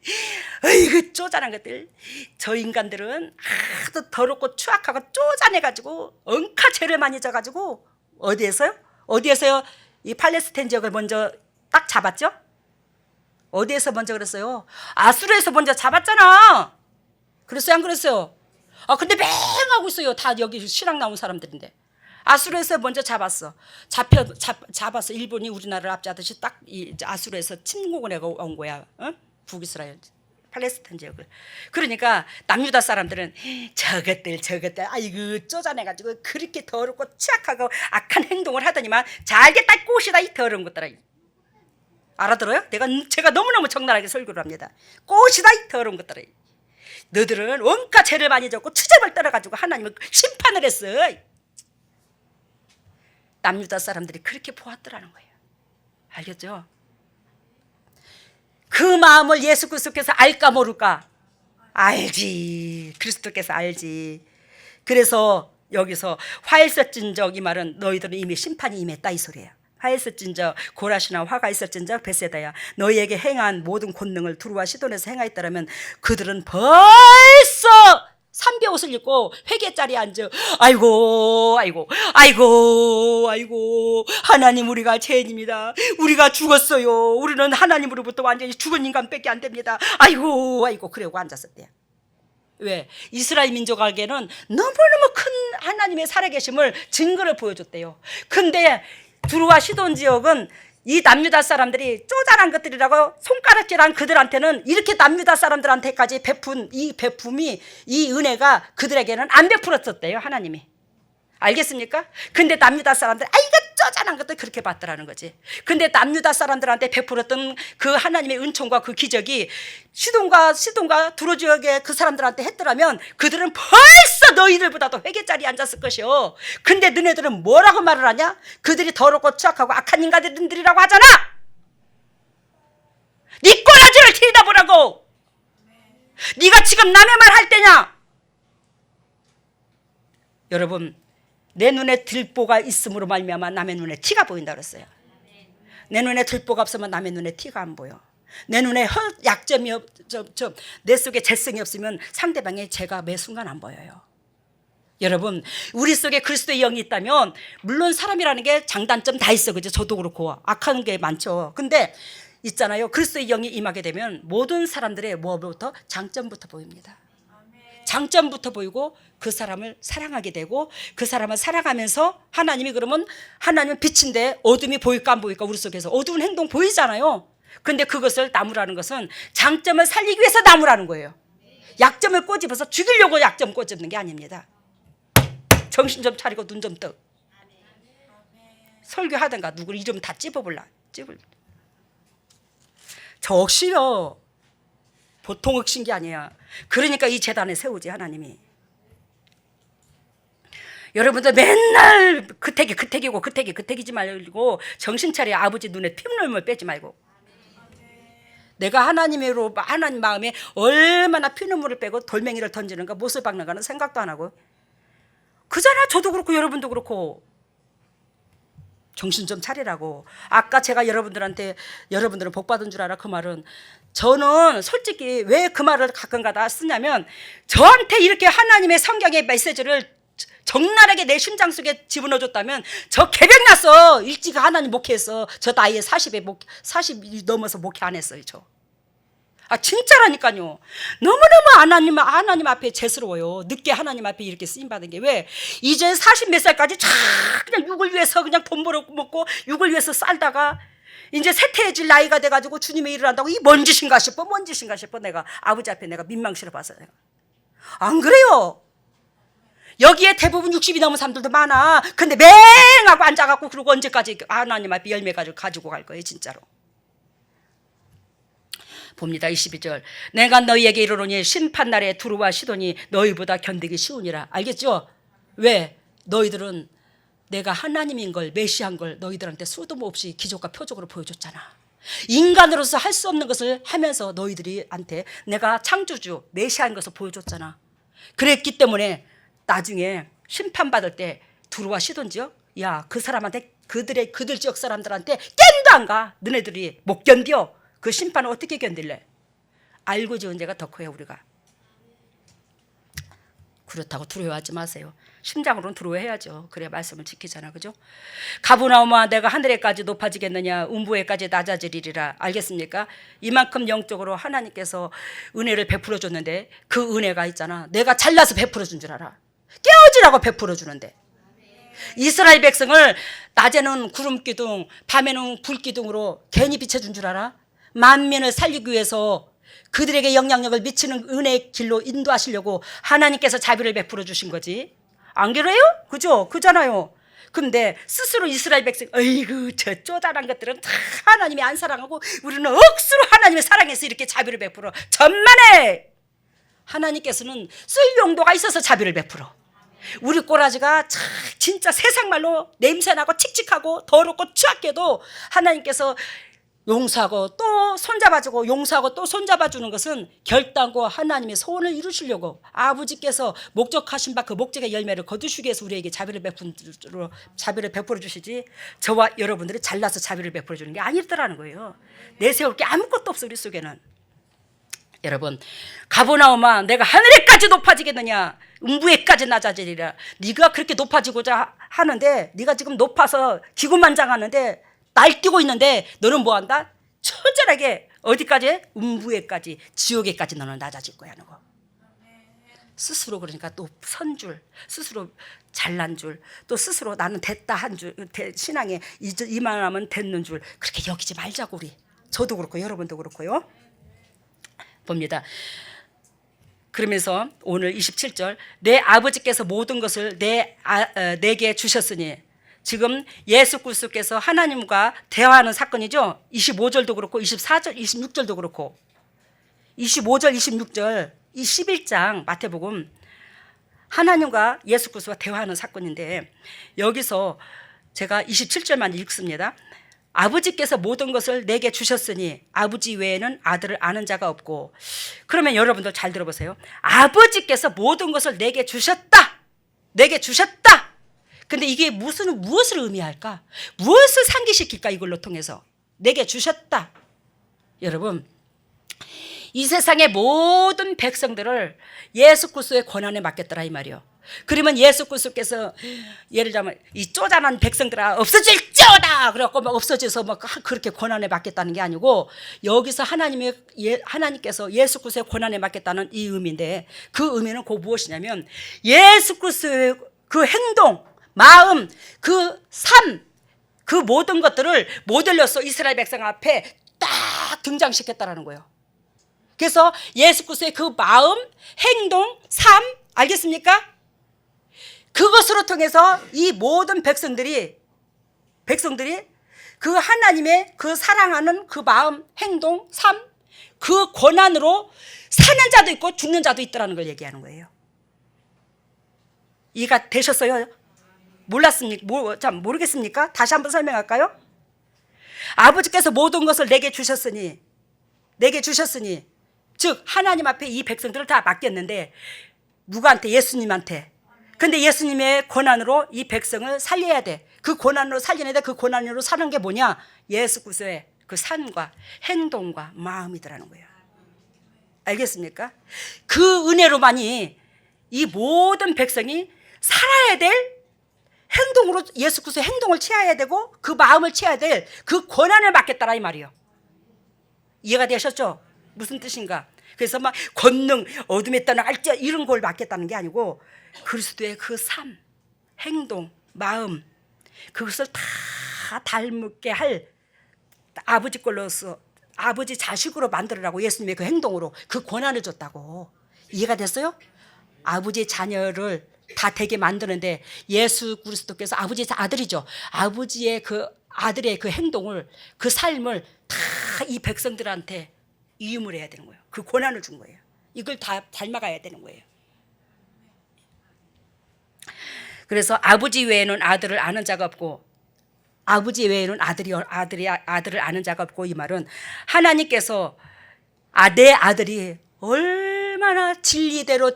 어이구 쪼잔한 것들. 저 인간들은 하도 더럽고 추악하고 쪼잔해가지고 엉카 죄를 많이 져가지고 어디에서요? 이 팔레스타인 지역을 먼저 딱 잡았죠? 어디에서 먼저 그랬어요? 아수르에서 먼저 잡았잖아. 그랬어요, 안 그랬어요? 아, 근데 맹하고 있어요. 다 여기 신앙 나온 사람들인데. 아수르에서 먼저 잡았어. 잡았어. 일본이 우리나라를 압제하듯이 딱 이 아수르에서 침공을 해가 온 거야. 어? 북이스라엘, 팔레스타인 지역을. 그러니까 남유다 사람들은 저것들 아이고 쪼잔해가지고 그렇게 더럽고 취약하고 악한 행동을 하더니만 잘겠다 꽃이다 이 더러운 것들아. 알아들어요? 제가 너무너무 적나라하게 설교를 합니다. 꽃이다 이 더러운 것들아. 너들은 원가 죄를 많이 졌고 추잡을 떨어가지고 하나님은 심판을 했어. 남유다 사람들이 그렇게 보았더라는 거예요. 알겠죠? 그 마음을 예수 그리스도께서 알까 모를까? 알지. 그리스도께서 알지. 그래서 여기서 화했을진적 이 말은 너희들은 이미 심판이 임했다 이 소리예요. 화했을진적 고라시나 화가 있을진적 베세다야 너희에게 행한 모든 권능을 두루와 시돈에서 행하였다라면 그들은 벌써 삼배 옷을 입고 회개자리에 앉아 아이고 하나님 우리가 죄인입니다. 우리가 죽었어요. 우리는 하나님으로부터 완전히 죽은 인간밖에 안 됩니다. 아이고 그러고 앉았었대요. 왜? 이스라엘 민족에게는 너무너무 큰 하나님의 살아계심을 증거를 보여줬대요. 근데 두루와 시돈 지역은 이 남유다 사람들이 쪼잔한 것들이라고 손가락질한 그들한테는 이렇게 남유다 사람들한테까지 베푼 이 베품이 이 은혜가 그들에게는 안 베풀었었대요. 하나님이. 알겠습니까? 근데 남유다 사람들 이거 쪼잔한 것들 그렇게 봤더라는 거지. 근데 남유다 사람들한테 베풀었던 그 하나님의 은총과 그 기적이 시돈과 두로 지역의 그 사람들한테 했더라면 그들은 벌써 너희들보다도 회개자리에 앉았을 것이요. 근데 너네들은 뭐라고 말을 하냐? 그들이 더럽고 추악하고 악한 인간들이라고 하잖아. 네 꼬라지를 들여다보라고. 네가 지금 남의 말 할 때냐? 여러분, 내 눈에 들보가 있음으로 말미암아 남의 눈에 티가 보인다 그랬어요. 내 눈에 들보가 없으면 남의 눈에 티가 안 보여. 내 눈에 약점이 내 속에 재성이 없으면 상대방의 죄가 매 순간 안 보여요. 여러분, 우리 속에 그리스도의 영이 있다면 물론 사람이라는 게 장단점 다 있어. 그죠? 저도 그렇고 악한 게 많죠. 근데 있잖아요. 그리스도의 영이 임하게 되면 모든 사람들의 뭐부터 장점부터 보입니다. 장점부터 보이고 그 사람을 사랑하게 되고 그 사람을 사랑하면서 하나님이 그러면 하나님은 빛인데 어둠이 보일까 안 보일까? 우리 속에서 어두운 행동 보이잖아요. 근데 그것을 나무라는 것은 장점을 살리기 위해서 나무라는 거예요. 약점을 꼬집어서 죽이려고 약점 꼬집는 게 아닙니다. 정신 좀 차리고 눈 좀 떠. 설교하든가 누구 이름 다 찝어볼라. 저 억시요. 보통 억신 게 아니야. 그러니까 이 재단에 세우지 하나님이. 여러분들 맨날 그태기지 말고 정신 차려. 아버지 눈에 피눈물 빼지 말고. 내가 하나님 마음에 얼마나 피눈물을 빼고 돌멩이를 던지는가 못을 박는가는 생각도 안 하고. 그잖아. 저도 그렇고 여러분도 그렇고. 정신 좀 차리라고. 아까 제가 여러분들한테 여러분들은 복 받은 줄 알아 그 말은 저는 솔직히 왜 그 말을 가끔가다 쓰냐면 저한테 이렇게 하나님의 성경의 메시지를 적나라하게 내 심장 속에 집어넣어줬다면 저 개백났어. 일찍 하나님 목회했어. 저 나이에 40이 넘어서 목회 안 했어요. 저. 진짜라니까요. 너무너무 하나님 앞에 죄스러워요. 늦게 하나님 앞에 이렇게 쓰임받은 게. 왜? 이제 40 몇 살까지 그냥 육을 위해서 그냥 돈 벌어먹고 육을 위해서 살다가 이제 쇠퇴해질 나이가 돼가지고 주님의 일을 한다고 이 뭔 짓인가 싶어. 내가 아버지 앞에 내가 민망실어 봐서. 안 그래요? 여기에 대부분 60이 넘은 사람들도 많아. 근데 맹하고 앉아갖고 그러고 언제까지 하나님 앞에 열매 가지고 갈 거예요. 진짜로. 봅니다. 22절. 내가 너희에게 이르노니 심판날에 두루와 시돈이 너희보다 견디기 쉬우니라. 알겠죠? 왜? 너희들은 내가 하나님인 걸 메시아인 걸 너희들한테 수도 없이 기적과 표적으로 보여줬잖아. 인간으로서 할 수 없는 것을 하면서 너희들한테 내가 창조주 메시아인 것을 보여줬잖아. 그랬기 때문에 나중에 심판받을 때 두루와 시돈 지역 야 그 사람한테 그들 지역 사람들한테 깸도 안 가. 너네들이 못 견뎌. 그 심판을 어떻게 견딜래? 알고 지은 죄가 더 커요. 우리가 그렇다고 두려워하지 마세요. 심장으로는 두려워해야죠. 그래야 말씀을 지키잖아. 그죠? 가브나움아 내가 하늘에까지 높아지겠느냐 음부에까지 낮아지리라. 알겠습니까? 이만큼 영적으로 하나님께서 은혜를 베풀어 줬는데 그 은혜가 있잖아. 내가 잘나서 베풀어 준 줄 알아. 깨어지라고 베풀어 주는데 이스라엘 백성을 낮에는 구름 기둥 밤에는 불 기둥으로 괜히 비춰준 줄 알아? 만민을 살리기 위해서 그들에게 영향력을 미치는 은혜의 길로 인도하시려고 하나님께서 자비를 베풀어 주신 거지. 안 그래요? 그죠? 그잖아요. 근데 스스로 이스라엘 백성 어이구 저 쪼잔한 것들은 다 하나님이 안 사랑하고 우리는 억수로 하나님을 사랑해서 이렇게 자비를 베풀어. 천만에 하나님께서는 쓸 용도가 있어서 자비를 베풀어. 우리 꼬라지가 참 진짜 세상 말로 냄새나고 칙칙하고 더럽고 추악해도 하나님께서 용서하고 또 손잡아주고 용서하고 또 손잡아주는 것은 결단과 하나님의 소원을 이루시려고 아버지께서 목적하신 바 그 목적의 열매를 거두시기 위해서 우리에게 자비를 베풀어 주시지 저와 여러분들이 잘나서 자비를 베풀어 주는 게 아니더라는 거예요. 내세울 게 아무것도 없어 우리 속에는. 여러분 가버나움아 내가 하늘에까지 높아지겠느냐 음부에까지 낮아지리라. 네가 그렇게 높아지고자 하는데 네가 지금 높아서 기고만장하는데 날뛰고 있는데 너는 뭐한다? 처절하게 어디까지? 음부에까지 지옥에까지 너는 낮아질 거야 하는 거. 스스로 그러니까 또 선 줄, 스스로 잘난 줄, 또 스스로 나는 됐다 한 줄, 신앙에 이만하면 됐는 줄 그렇게 여기지 말자고 우리. 저도 그렇고 여러분도 그렇고요. 봅니다. 그러면서 오늘 27절 내 아버지께서 모든 것을 내게 주셨으니 지금 예수 그리스도께서 하나님과 대화하는 사건이죠. 25절도 그렇고 24절 26절도 그렇고 25절 26절 이 11장 마태복음 하나님과 예수 그리스도가 대화하는 사건인데 여기서 제가 27절만 읽습니다. 아버지께서 모든 것을 내게 주셨으니 아버지 외에는 아들을 아는 자가 없고. 그러면 여러분들 잘 들어보세요. 아버지께서 모든 것을 내게 주셨다. 내게 주셨다. 근데 이게 무엇을 의미할까? 무엇을 상기시킬까? 이걸로 통해서 내게 주셨다. 여러분 이 세상의 모든 백성들을 예수 그리스도의 권한에 맡겼더라 이 말이요. 그러면 예수 그리스도께서 예를 들면 이 쪼잔한 백성들아 없어질지어다 그래갖고 막 없어져서 막 그렇게 권한에 맡겼다는 게 아니고 여기서 하나님께서 예수 그리스도의 권한에 맡겼다는 이 의미인데 그 의미는 곧 무엇이냐면 예수 그리스도의 그 행동, 마음, 그 삶, 그 모든 것들을 모델로서 이스라엘 백성 앞에 딱 등장시켰다라는 거예요. 그래서 예수 그리스도의 그 마음, 행동, 삶 알겠습니까? 그것으로 통해서 이 모든 백성들이 그 하나님의 그 사랑하는 그 마음, 행동, 삶, 그 권한으로 사는 자도 있고 죽는 자도 있다는 걸 얘기하는 거예요. 이해가 되셨어요? 몰랐습니까? 모르겠습니까? 다시 한번 설명할까요? 아버지께서 모든 것을 내게 주셨으니 즉 하나님 앞에 이 백성들을 다 맡겼는데 누구한테? 예수님한테. 근데 예수님의 권한으로 이 백성을 살려야 돼. 그 권한으로 살려야 돼. 그 권한으로 사는 게 뭐냐? 예수 그리스도의 그 삶과 행동과 마음이더라는 거예요. 알겠습니까? 그 은혜로만이 이 모든 백성이 살아야 될 행동으로 예수 그리스도의 행동을 취해야 되고 그 마음을 취해야 될 그 권한을 맡겠다라 이 말이에요. 이해가 되셨죠? 무슨 뜻인가? 그래서 막 권능, 어둠에 떠나 알자 이런 걸 맡겠다는 게 아니고 그리스도의 그 삶, 행동, 마음 그것을 다 닮게 할 아버지 걸로서 아버지 자식으로 만들으라고 예수님의 그 행동으로 그 권한을 줬다고. 이해가 됐어요? 아버지의 자녀를 다 되게 만드는데 예수 그리스도께서 아버지의 아들이죠. 아버지의 그 아들의 그 행동을 그 삶을 다 이 백성들한테 이음을 해야 되는 거예요. 그 권한을 준 거예요. 이걸 다 닮아가야 되는 거예요. 그래서 아버지 외에는 아들을 아는 자가 없고 아버지 외에는 아들을 아는 자가 없고 이 말은 하나님께서 내 아들이 얼마나 진리대로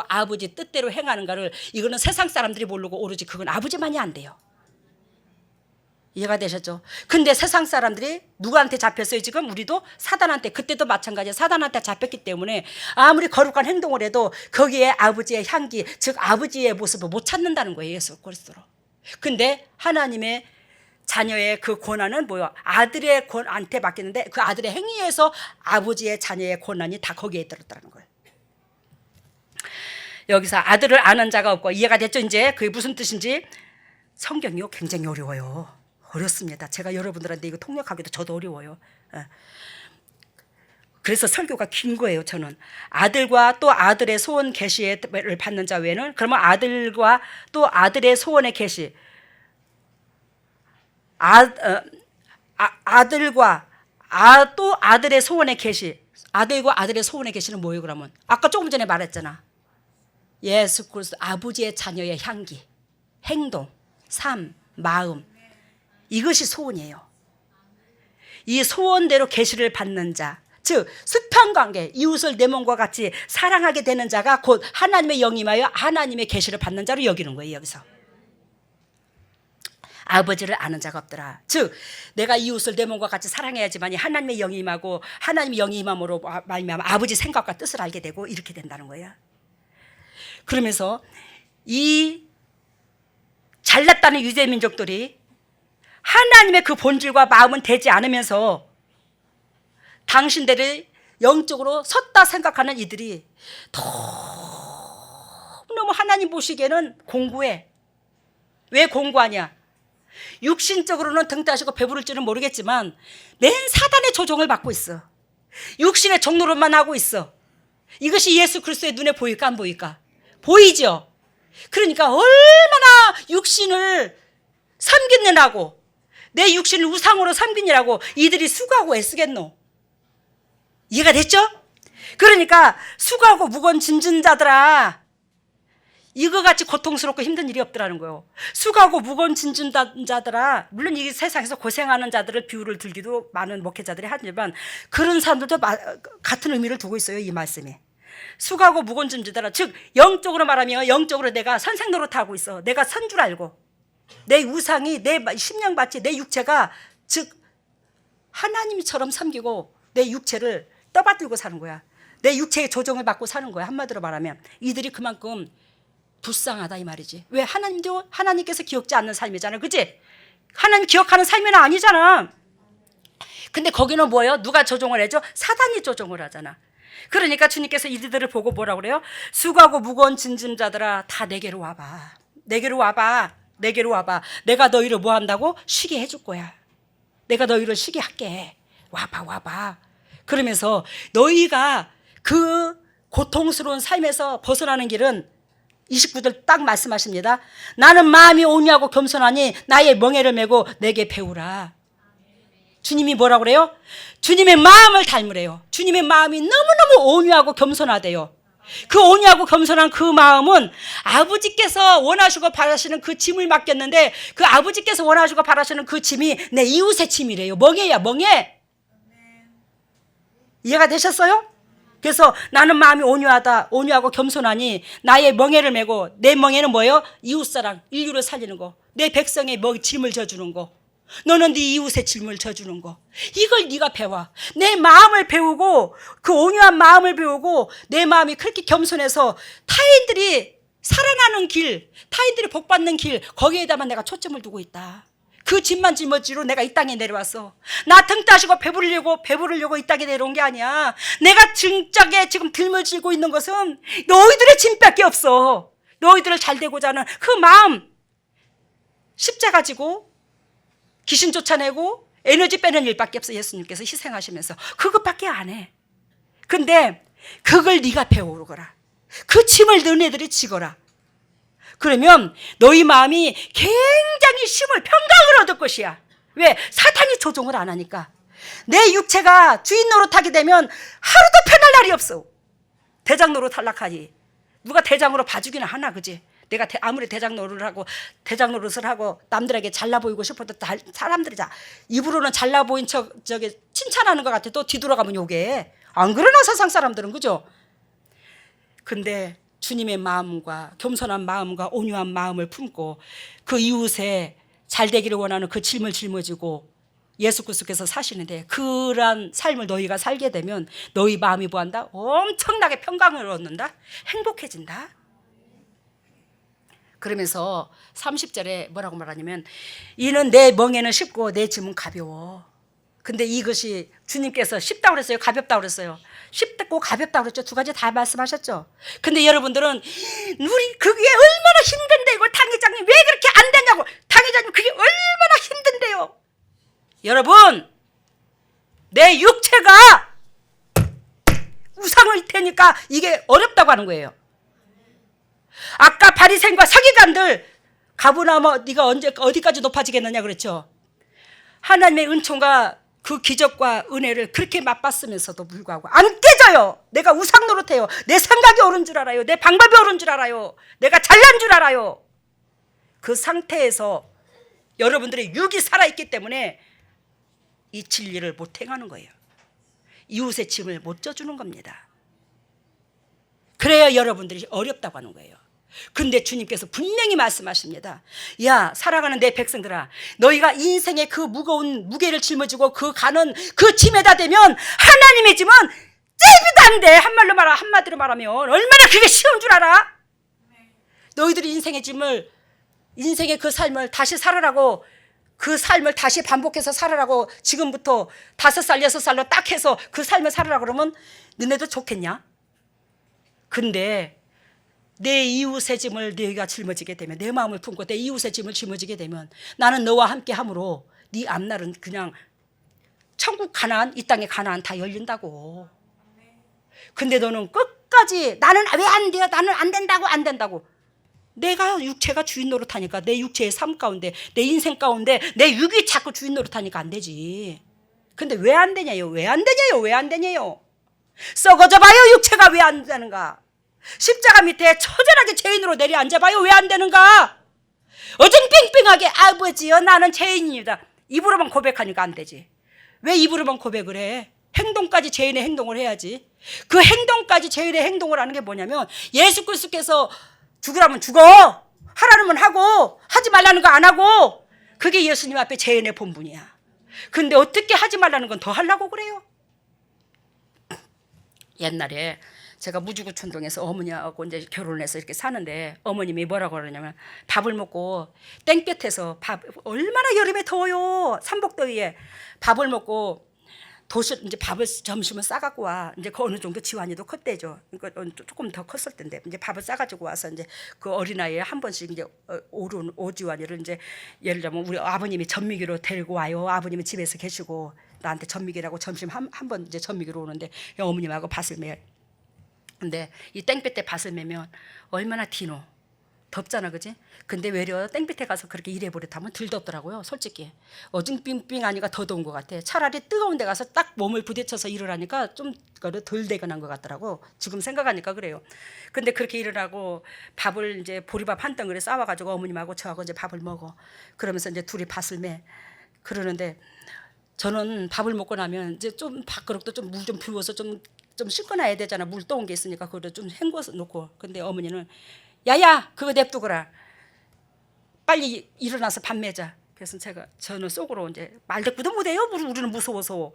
아버지 뜻대로 행하는가를 이거는 세상 사람들이 모르고 오로지 그건 아버지만이 안 돼요. 이해가 되셨죠? 근데 세상 사람들이 누구한테 잡혔어요? 지금 우리도 사단한테, 그때도 마찬가지예요. 사단한테 잡혔기 때문에 아무리 거룩한 행동을 해도 거기에 아버지의 향기, 즉 아버지의 모습을 못 찾는다는 거예요. 예수 그리스도로. 근데 하나님의 자녀의 그 권한은 뭐예요? 아들의 권한테 맡겼는데 그 아들의 행위에서 아버지의 자녀의 권한이 다 거기에 들었다는 거예요. 여기서 아들을 아는 자가 없고, 이해가 됐죠? 이제 그게 무슨 뜻인지. 성경이요 굉장히 어려워요. 어렵습니다. 제가 여러분들한테 이거 통역하기도 저도 어려워요. 그래서 설교가 긴 거예요. 저는 아들과 또 아들의 소원 계시를 받는 자 외에는, 그러면 아들과 또 아들의 소원의 계시, 아들과 또 아들의 소원의 계시, 아들과 아들의 소원의 계시는 뭐예요? 그러면 아까 조금 전에 말했잖아. 예수 그리스도 아버지의 자녀의 향기, 행동, 삶, 마음, 이것이 소원이에요. 이 소원대로 계시를 받는 자, 즉 수평관계, 이웃을 내 몸과 같이 사랑하게 되는 자가 곧 하나님의 영임하여 하나님의 계시를 받는 자로 여기는 거예요. 여기서 아버지를 아는 자가 없더라. 즉 내가 이웃을 내 몸과 같이 사랑해야지만이 하나님의 영이 임하고, 하나님의 영이 임함으로 말미암아 아버지 생각과 뜻을 알게 되고, 이렇게 된다는 거예요. 그러면서 이 잘났다는 유대 민족들이 하나님의 그 본질과 마음은 되지 않으면서 당신들을 영적으로 섰다 생각하는 이들이 너무 하나님 보시기에는 공고해. 왜 공고하냐? 육신적으로는 등 따시고 배부를지는 모르겠지만 맨 사단의 조종을 받고 있어. 육신의 종노릇만 하고 있어. 이것이 예수 그리스도의 눈에 보일까 안 보일까? 보이죠? 그러니까 얼마나 육신을 섬기느라고, 내 육신을 우상으로 섬기느라고 이들이 수고하고 애쓰겠노. 이해가 됐죠? 그러니까 수고하고 무거운 짐진 자들아, 이거같이 고통스럽고 힘든 일이 없더라는 거예요. 수고하고 무거운 짐진 자들아, 물론 이 세상에서 고생하는 자들을 비유를 들기도 많은 목회자들이 하지만 그런 사람들도 같은 의미를 두고 있어요. 이 말씀에 수고하고 무거운 짐지더라. 즉 영적으로 말하면 영적으로 내가 선생 노릇하고 있어. 내가 선 줄 알고 내 우상이, 내 심령밭이, 내 육체가 즉 하나님처럼 섬기고 내 육체를 떠받들고 사는 거야. 내 육체의 조정을 받고 사는 거야. 한마디로 말하면 이들이 그만큼 불쌍하다 이 말이지. 왜? 하나님도 하나님께서 기억지 않는 삶이잖아. 그치? 하나님 기억하는 삶은 아니잖아. 근데 거기는 뭐예요? 누가 조종을 해줘? 사단이 조종을 하잖아. 그러니까 주님께서 이들을 보고 뭐라고 그래요? 수고하고 무거운 짐자들아 다 내게로 와봐. 내게로 와봐. 내게로 와봐. 내가 너희를 뭐 한다고? 쉬게 해줄 거야. 내가 너희를 쉬게 할게. 와봐. 그러면서 너희가 그 고통스러운 삶에서 벗어나는 길은 29절 딱 말씀하십니다. 나는 마음이 온유하고 겸손하니 나의 멍에를 메고 내게 배우라. 주님이 뭐라고 그래요? 주님의 마음을 닮으래요. 주님의 마음이 너무너무 온유하고 겸손하대요. 그 온유하고 겸손한 그 마음은 아버지께서 원하시고 바라시는 그 짐을 맡겼는데, 그 아버지께서 원하시고 바라시는 그 짐이 내 이웃의 짐이래요. 멍에야, 멍에. 이해가 되셨어요? 그래서 나는 마음이 온유하고 겸손하니 나의 멍에를 메고, 내 멍에는 뭐예요? 이웃사랑, 인류를 살리는 거. 내 백성의 짐을 져주는 거. 너는 네 이웃의 짐을 져주는 거. 이걸 네가 배워. 내 마음을 배우고, 그 온유한 마음을 배우고, 내 마음이 그렇게 겸손해서 타인들이 살아나는 길, 타인들이 복받는 길, 거기에다만 내가 초점을 두고 있다. 그 짐만 짊어지로 내가 이 땅에 내려왔어. 나 등 따시고 배부르려고 이 땅에 내려온 게 아니야. 내가 등짝에 지금 짊어지고 있는 것은 너희들의 짐밖에 없어. 너희들을 잘 되고자 하는 그 마음. 십자가 지고 귀신 쫓아내고 에너지 빼는 일밖에 없어. 예수님께서 희생하시면서 그것밖에 안 해. 근데 그걸 네가 배우거라. 그 짐을 너네들이 지거라. 그러면 너희 마음이 굉장히 힘을, 평강을 얻을 것이야. 왜? 사탄이 조종을 안 하니까. 내 육체가 주인 노릇하게 되면 하루도 편할 날이 없어. 대장 노릇 탈락하니 누가 대장으로 봐주기는 하나, 그지? 내가 아무리 대장 노릇을 하고 남들에게 잘나 보이고 싶어도 사람들이 입으로는 잘나 보인 저기 칭찬하는 것 같아도 뒤돌아가면 욕해. 안 그러나 세상 사람들은, 그죠? 근데 주님의 마음과 겸손한 마음과 온유한 마음을 품고 그 이웃의 잘 되기를 원하는 그 짐을 짊어지고 예수 그리스도께서 사시는데 그러한 삶을 너희가 살게 되면 너희 마음이 뭐한다? 엄청나게 평강을 얻는다. 행복해진다. 그러면서 30절에 뭐라고 말하냐면 이는 내 멍에는 쉽고 내 짐은 가벼워. 근데 이것이 주님께서 쉽다고 그랬어요? 가볍다고 그랬어요? 쉽고 가볍다고 그랬죠? 두 가지 다 말씀하셨죠? 근데 여러분들은 우리 그게 얼마나 힘든데 이걸 당회장님 왜 그렇게 안 되냐고. 당회장님 그게 얼마나 힘든데요. 여러분 내 육체가 우상일 테니까 이게 어렵다고 하는 거예요. 아까 바리새인과 서기관들 가브나움 네가 언제 어디까지 높아지겠느냐 그랬죠. 하나님의 은총과 그 기적과 은혜를 그렇게 맛봤으면서도 불구하고 안 깨져요. 내가 우상 노릇해요. 내 생각이 옳은 줄 알아요. 내 방법이 옳은 줄 알아요. 내가 잘난 줄 알아요. 그 상태에서 여러분들의 육이 살아있기 때문에 이 진리를 못 행하는 거예요. 이웃의 짐을 못 져주는 겁니다. 그래야 여러분들이 어렵다고 하는 거예요. 근데 주님께서 분명히 말씀하십니다. 야 살아가는 내 백성들아, 너희가 인생의 그 무거운 무게를 짊어지고 그 가는 그 짐에다 대면 하나님의 짐은 잽이도 안 돼. 한마디로 말하면 얼마나 그게 쉬운 줄 알아? 너희들이 인생의 짐을, 인생의 그 삶을 다시 살아라고, 그 삶을 다시 반복해서 살아라고 지금부터 5살 6살로 딱 해서 그 삶을 살아라고 그러면 너네도 좋겠냐? 근데 내 이웃의 짐을 너희가 짊어지게 되면, 내 마음을 품고 내 이웃의 짐을 짊어지게 되면 나는 너와 함께 함으로 네 앞날은 그냥 천국 가나안, 이 땅의 가나안 다 열린다고. 근데 너는 끝까지 나는 왜 안 돼요? 나는 안 된다고 안 된다고. 내가 육체가 주인 노릇하니까, 내 육체의 삶 가운데, 내 인생 가운데 내 육이 자꾸 주인 노릇하니까 안 되지. 근데 왜 안 되냐요? 왜 안 되냐요? 왜 안 되냐요? 썩어져 봐요. 육체가 왜 안 되는가? 십자가 밑에 처절하게 죄인으로 내려앉아봐요. 왜 안 되는가? 어정뺑뺑하게 아버지여 나는 죄인입니다. 입으로만 고백하니까 안 되지. 왜 입으로만 고백을 해? 행동까지 죄인의 행동을 해야지. 그 행동까지 죄인의 행동을 하는 게 뭐냐면 예수 그리스도께서 죽으라면 죽어, 하라면 하고, 하지 말라는 거 안 하고, 그게 예수님 앞에 죄인의 본분이야. 근데 어떻게 하지 말라는 건 더 하려고 그래요? 옛날에 제가 무주구촌동에서 어머니하고 이제 결혼해서 이렇게 사는데 어머님이 뭐라고 그러냐면 밥을 먹고 땡볕에서 얼마나 여름에 더워요. 삼복더위에 밥을 먹고 이제 밥을 점심을 싸갖고 와. 이제 그 어느 정도 지환이도 컸대죠. 그러니까 조금 더 컸을 텐데 이제 밥을 싸가지고 와서 이제 그 어린아이에 한 번씩 이제 오지환이를 이제 예를 들면 우리 아버님이 전미기로 데리고 와요. 아버님은 집에서 계시고 나한테 전미기라고 점심 한 번 이제 전미기로 오는데 어머님하고 밭을 매요. 근데 이 땡볕 때 밭을 매면 얼마나 티노. 덥잖아, 그지? 근데 외려 땡볕에 가서 그렇게 일해버렸다면 덜 덥더라고요, 솔직히. 어징빙빙하니까 더 더운 것 같아. 차라리 뜨거운 데 가서 딱 몸을 부딪혀서 일을 하니까 좀 덜 대근한 것 같더라고. 지금 생각하니까 그래요. 근데 그렇게 일을 하고 밥을 이제 보리밥 한 덩어리 싸와가지고 어머님하고 저하고 이제 밥을 먹어. 그러면서 이제 둘이 밭을 매. 그러는데 저는 밥을 먹고 나면 이제 좀 밥그릇도 좀 물 좀 부어서 좀 씻거나야 되잖아. 물 떠온 게 있으니까 그걸 좀 헹궈서 놓고. 근데 어머니는 야야 그거 냅두거라. 빨리 일어나서 밥 매자. 그래서 저는 속으로 이제 말대꾸도 못해요. 우리는 무서워서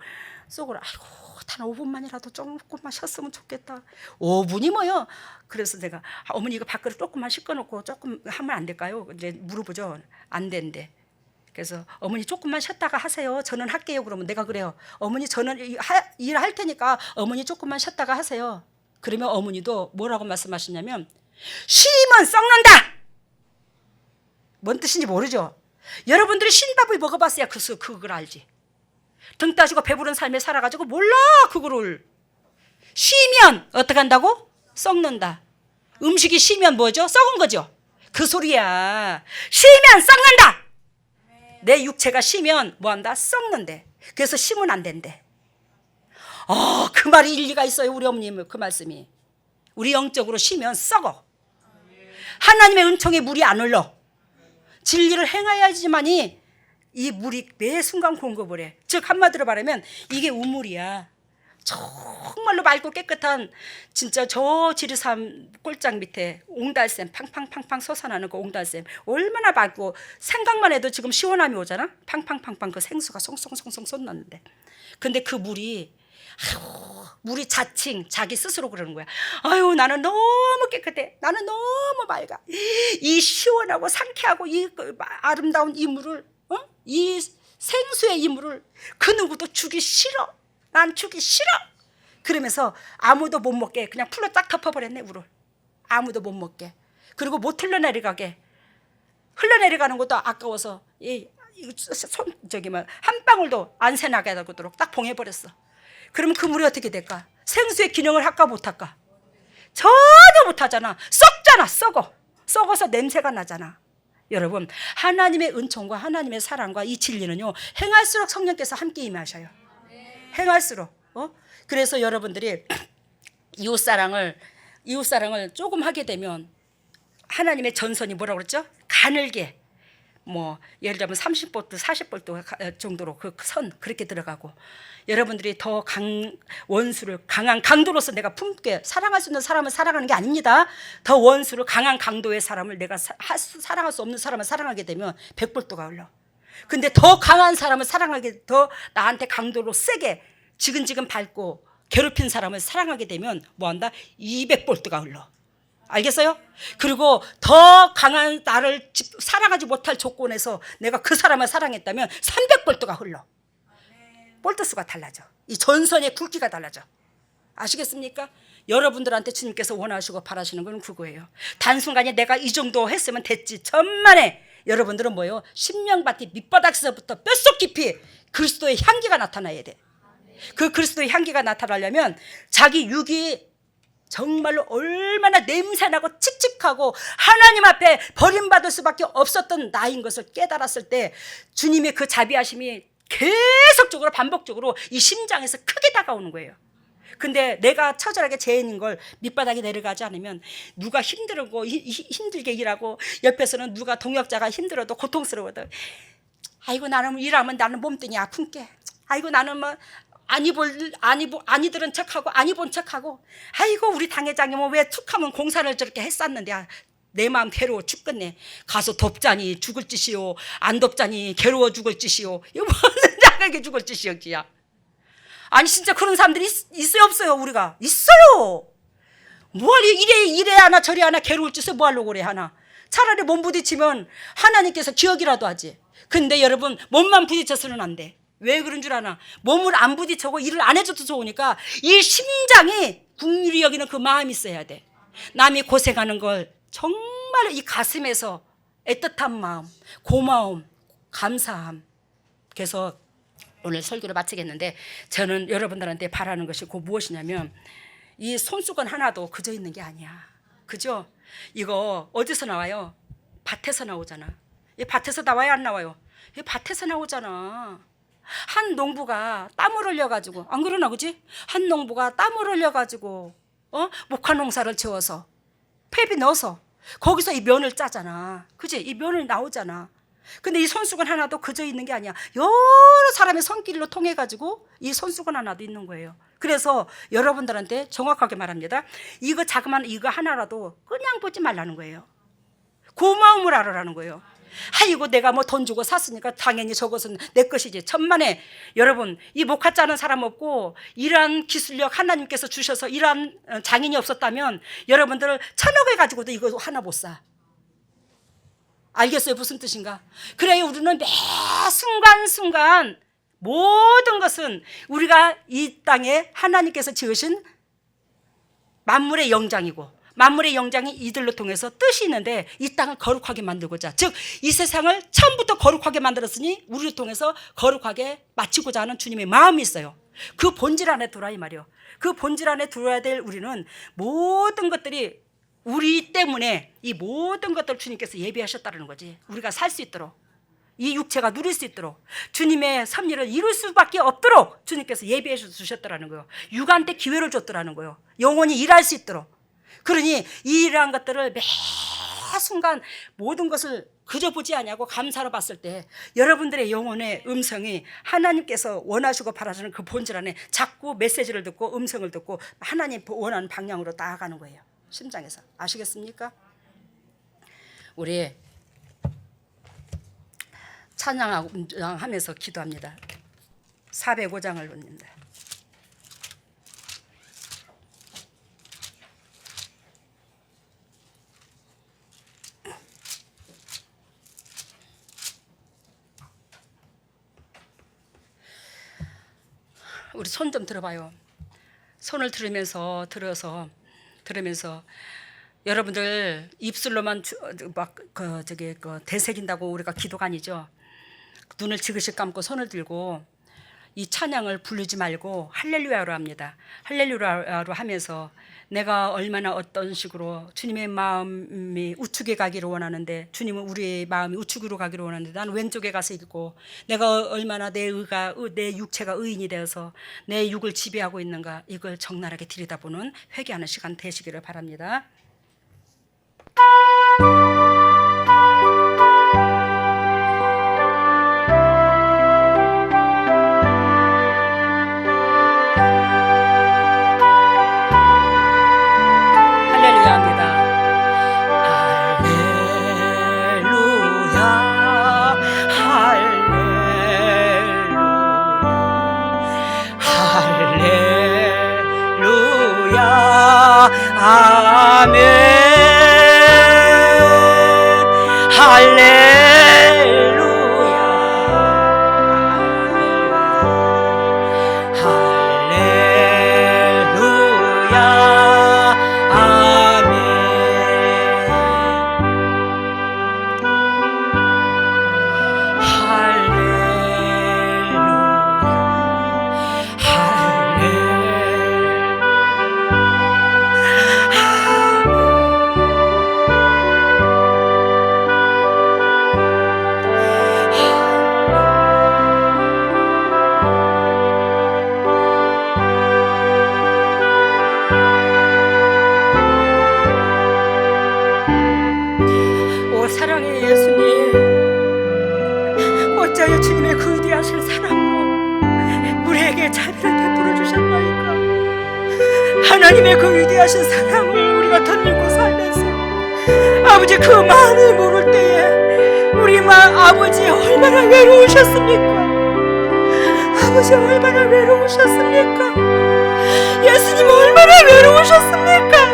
속으로 아이고 단 5분만이라도 조금만 쉬었으면 좋겠다. 5분이 뭐요? 그래서 제가 어머니 이거 밥그릇 조금만 씻어놓고 조금 하면 안 될까요? 이제 물어보죠. 안 된대. 그래서 어머니 조금만 쉬었다가 하세요. 저는 할게요. 그러면 내가 그래요. 어머니 저는 일할 테니까 어머니 조금만 쉬었다가 하세요. 그러면 어머니도 뭐라고 말씀하시냐면 쉬면 썩는다. 뭔 뜻인지 모르죠. 여러분들이 신밥을 먹어봤어야 그걸 알지. 등 따시고 배부른 삶에 살아가지고 몰라 그거를. 쉬면 어떻게 한다고? 썩는다. 음식이 쉬면 뭐죠? 썩은 거죠. 그 소리야. 쉬면 썩는다. 내 육체가 쉬면 뭐한다? 썩는데. 그래서 쉬면 안 된대. 그 말이 일리가 있어요. 우리 어머님 그 말씀이. 우리 영적으로 쉬면 썩어. 하나님의 은총에 물이 안 흘러. 진리를 행해야지만이 이 물이 매 순간 공급을 해. 즉 한마디로 말하면 이게 우물이야. 정말로 맑고 깨끗한 진짜 저 지리산 꼴장 밑에 옹달샘 팡팡팡팡 솟아나는 그 옹달샘 얼마나 맑고 생각만 해도 지금 시원함이 오잖아. 팡팡팡팡 그 생수가 송송송송 쏟는데 근데 그 물이 물이 자칭 자기 스스로 그러는 거야. 아유 나는 너무 깨끗해. 나는 너무 맑아. 이 시원하고 상쾌하고 이 아름다운 이 물을 이 생수의 이 물을 그 누구도 주기 싫어. 난 주기 싫어. 그러면서 아무도 못 먹게 그냥 풀로 딱 덮어버렸네 물을. 아무도 못 먹게. 그리고 못 흘러내려가게. 흘러내려가는 것도 아까워서 한 방울도 안 새나게 하도록 딱 봉해버렸어. 그러면 그 물이 어떻게 될까? 생수의 기능을 할까 못할까? 전혀 못하잖아. 썩잖아. 썩어서 냄새가 나잖아. 여러분 하나님의 은총과 하나님의 사랑과 이 진리는요 행할수록 성령께서 함께 임하셔요. 행할수록. 그래서 여러분들이 이웃사랑을 조금 하게 되면 하나님의 전선이 뭐라고 그랬죠? 가늘게 뭐 예를 들면 30볼트 40볼트 정도로 그 선 그렇게 들어가고 여러분들이 더 원수를 강한 강도로서 내가 품게 사랑할 수 있는 사람을 사랑하는 게 아닙니다. 더 원수를 강한 강도의 사람을 내가 사랑할 수 없는 사람을 사랑하게 되면 100볼트가 흘러. 근데 더 강한 사람을 사랑하게 더 나한테 강도로 세게 지근지근 밟고 괴롭힌 사람을 사랑하게 되면 뭐한다? 200볼트가 흘러. 알겠어요? 그리고 더 강한 나를 사랑하지 못할 조건에서 내가 그 사람을 사랑했다면 300볼트가 흘러. 볼트 수가 달라져. 이 전선의 굵기가 달라져. 아시겠습니까? 여러분들한테 주님께서 원하시고 바라시는 건 그거예요. 단순간에 내가 이 정도 했으면 됐지. 천만에 여러분들은 뭐예요? 신명밭이 밑바닥에서부터 뼛속 깊이 그리스도의 향기가 나타나야 돼. 그 그리스도의 향기가 나타나려면 자기 육이 정말로 얼마나 냄새나고 칙칙하고 하나님 앞에 버림받을 수밖에 없었던 나인 것을 깨달았을 때 주님의 그 자비하심이 계속적으로 반복적으로 이 심장에서 크게 다가오는 거예요. 근데 내가 처절하게 죄인인 걸 밑바닥에 내려가지 않으면 누가 힘들고 힘들게 일하고 옆에서는 누가 동역자가 힘들어도 고통스러워도 아이고 나는 일하면 나는 몸뚱이 아픈게 아이고 나는 뭐 아니 들은 척하고 아니 본 척하고 아이고 우리 당회장이 뭐 왜 툭하면 공사를 저렇게 했었는데 내 마음 괴로워 죽겠네. 가서 덥자니 죽을 짓이요 안 덥자니 괴로워 죽을 짓이요. 이거 무슨 자에게 죽을 짓이었지야. 아니 진짜 그런 사람들이 있어요 없어요? 우리가 있어요. 뭐하러 이래 하나 저래 하나 괴로울 짓을 뭐하려고 그래 하나. 차라리 몸 부딪히면 하나님께서 기억이라도 하지. 근데 여러분 몸만 부딪혀서는 안 돼. 왜 그런 줄 아나? 몸을 안 부딪혀고 일을 안 해줘도 좋으니까 이 심장이 긍휼히 여기는 그 마음이 있어야 돼. 남이 고생하는 걸 정말 이 가슴에서 애틋한 마음, 고마움, 감사함. 그래서 오늘 설교를 마치겠는데 저는 여러분들한테 바라는 것이 그 무엇이냐면 이 손수건 하나도 그저 있는 게 아니야. 그죠? 이거 어디서 나와요? 밭에서 나오잖아. 이 밭에서 나와요 안 나와요? 이 밭에서 나오잖아. 한 농부가 땀을 흘려가지고 안 그러나 그지? 한 농부가 땀을 흘려가지고 목화 농사를 지어서 폐비 넣어서 거기서 이 면을 짜잖아. 그지? 이 면을 나오잖아. 근데 이 손수건 하나도 그저 있는 게 아니야. 여러 사람의 손길로 통해 가지고 이 손수건 하나도 있는 거예요. 그래서 여러분들한테 정확하게 말합니다. 이거 자그만 이거 하나라도 그냥 보지 말라는 거예요. 고마움을 알아라는 거예요. 아이고 내가 뭐 돈 주고 샀으니까 당연히 저것은 내 것이지. 천만에 여러분 이 목화 짜는 사람 없고 이러한 기술력 하나님께서 주셔서 이러한 장인이 없었다면 여러분들 1,000억을 가지고도 이거 하나 못 사. 알겠어요? 무슨 뜻인가? 그래야 우리는 매 순간순간 모든 것은 우리가 이 땅에 하나님께서 지으신 만물의 영장이고 만물의 영장이 이들로 통해서 뜻이 있는데 이 땅을 거룩하게 만들고자, 즉 이 세상을 처음부터 거룩하게 만들었으니 우리를 통해서 거룩하게 마치고자 하는 주님의 마음이 있어요. 그 본질 안에 들어와 이 말이요. 그 본질 안에 들어야 될 우리는 모든 것들이 우리 때문에 이 모든 것들을 주님께서 예비하셨다는 거지. 우리가 살 수 있도록, 이 육체가 누릴 수 있도록, 주님의 섭리를 이룰 수밖에 없도록 주님께서 예비해 주셨다는 거예요. 육한테 기회를 줬더라는 거예요. 영원히 일할 수 있도록. 그러니 이러한 것들을 매 순간 모든 것을 그저 보지 아니하고 감사로 봤을 때 여러분들의 영혼의 음성이 하나님께서 원하시고 바라시는 그 본질 안에 자꾸 메시지를 듣고 음성을 듣고 하나님 원하는 방향으로 나아가는 거예요. 심장에서. 아시겠습니까? 우리 찬양하면서 기도합니다. 405장을 놓습니다. 우리 손 좀 들어봐요. 손을 들으면서 여러분들 입술로만 되새긴다고 우리가 기도가 아니죠. 눈을 지그시 감고 손을 들고 이 찬양을 부르지 말고 할렐루야로 합니다. 할렐루야로 하면서 내가 얼마나 어떤 식으로 주님의 마음이 우측에 가기를 원하는데, 주님은 우리의 마음이 우측으로 가기를 원하는데 나는 왼쪽에 가서 있고, 내가 얼마나 내 육체가 의인이 되어서 내 육을 지배하고 있는가, 이걸 적나라하게 들여다보는 회개하는 시간 되시기를 바랍니다. 아멘. 할렐루야. 할렐루야. 아멘. 사랑의 예수님, 어찌하여 주님의 그 위대하신 사랑으로 우리에게 자비를 베풀어 주셨나이까. 하나님의 그 위대하신 사랑을 우리가 덧입고 살면서 아버지 그 마음을 모를 때에 우리 아버지 얼마나 외로우셨습니까? 아버지 얼마나 외로우셨습니까? 예수님 얼마나 외로우셨습니까?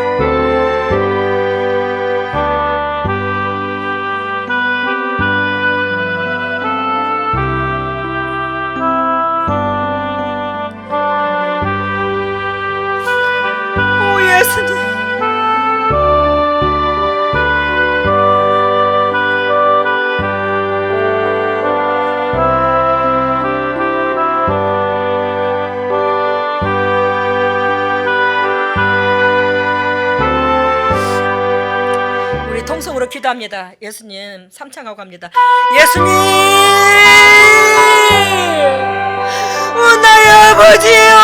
통성으로 기도합니다. 예수님 삼창하고 갑니다. 예수님, 나의 아버지요,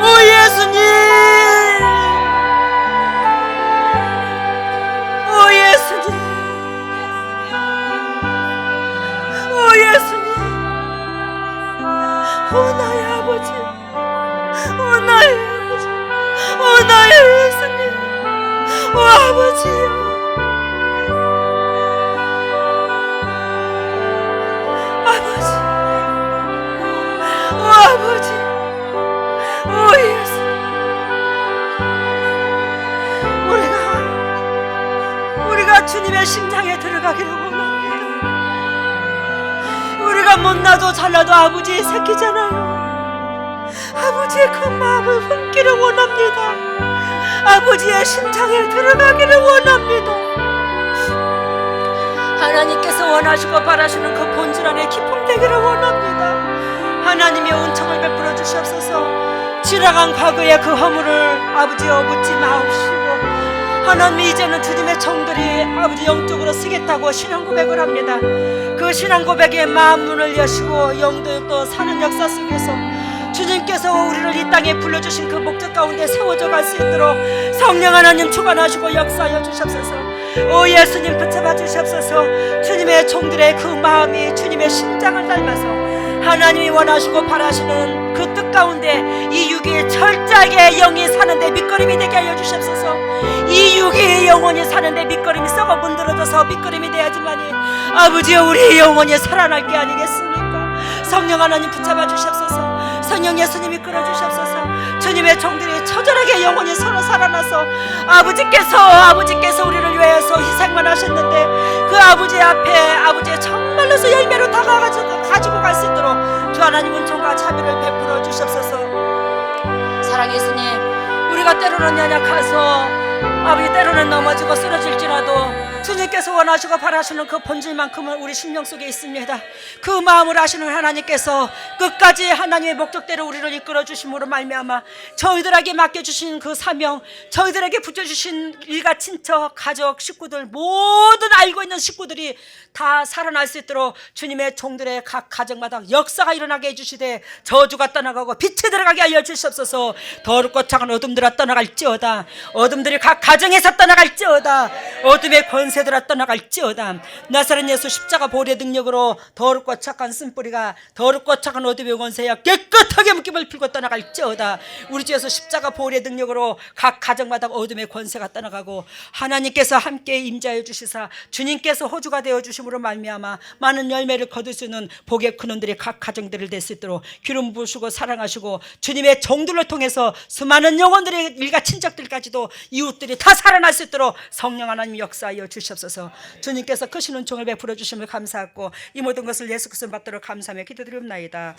오 예수님, 오 예수님, 오 예수님, 오 나의 아버지, 오 나의 아버지, 오 나의 예수님, 오 아버지요, 아버지, 오 아버지, 오 예수, 우리가 주님의 심장에 들어가기를 원합니다. 우리가 못나도 잘나도 아버지의 새끼잖아요. 아버지의 그 마음을 품기를 원합니다. 아버지의 심장에 들어가기를 원합니다. 하나님께서 원하시고 바라시는 그 본질 안에 기쁨되기를 원합니다. 하나님의 은총을 베풀어 주시옵소서. 지나간 과거의 그 허물을 아버지여 묻지 마옵시고, 하나님 이제는 주님의 종들이 아버지 영적으로 쓰겠다고 신앙 고백을 합니다. 그 신앙 고백의 마음 문을 여시고 영도 또 사는 역사 속에서 주님께서 우리를 이 땅에 불러주신 그 목적 가운데 세워져 갈 수 있도록 성령 하나님 주관하시고 역사하여 주시옵소서. 오 예수님 붙잡아 주시옵소서. 주님의 종들의 그 마음이 주님의 심장을 닮아서 하나님이 원하시고 바라시는 그 뜻 가운데 이 육이 철저하게 영이 사는데 밑거름이 되게 하여 주시옵소서. 이 육이 영혼이 사는데 밑거름이 썩어 문드러져서 밑거름이 되야지만이 아버지여 우리의 영혼이 살아날 게 아니겠습니까? 성령 하나님 붙잡아 주시옵소서. 성령 예수님 이끌어 주시옵소서. 주님의 종들이 처절하게 영혼이 서로 살아나서 아버지께서 우리를 위하여서 희생만 하셨는데 그 아버지 앞에 아버지의 정말로서 열매로 다가가지고 갈 수 있도록 주 하나님 은총과 자비를 베풀어 주시옵소서. 사랑 예수님, 우리가 때로는 연약해서 아버지 때로는 넘어지고 쓰러질지라도 주님께서 원하시고 바라시는 그 본질만큼은 우리 심령 속에 있습니다. 그 마음을 아시는 하나님께서 끝까지 하나님의 목적대로 우리를 이끌어 주심으로 말미암아 저희들에게 맡겨주신 그 사명, 저희들에게 붙여주신 일가 친척, 가족, 식구들 모든 알고 있는 식구들이 다 살아날 수 있도록 주님의 종들의 각 가정마다 역사가 일어나게 해주시되 저주가 떠나가고 빛이 들어가게 하여 주시옵소서. 더럽고 작은 어둠들아 떠나갈지어다. 어둠들이 각 가정에서 떠나갈지어다. 어둠의 권세들아 떠나갈지어다. 나사렛 예수 십자가 보혈의 능력으로 더럽고 착한 쓴뿌리가 더럽고 착한 어둠의 권세야 깨끗하게 묶임을 풀고 떠나갈지어다. 우리 주 예수 십자가 보혈의 능력으로 각 가정마다 어둠의 권세가 떠나가고 하나님께서 함께 임자해 주시사 주님께서 호주가 되어 주심으로 말미암아 많은 열매를 거둘 수 있는 복의 근원들이 각 가정들을 될 수 있도록 기름 부으시고 사랑하시고 주님의 종들을 통해서 수많은 영혼들의 일가 친척들까지도 이웃들이 다 살아날 수 있도록 성령 하나님 역사하여 주시옵소서. 주님께서 크신 은총을 베풀어 주심을 감사하고 이 모든 것을 예수 그리스도 받도록 감사하며 기도드리옵나이다.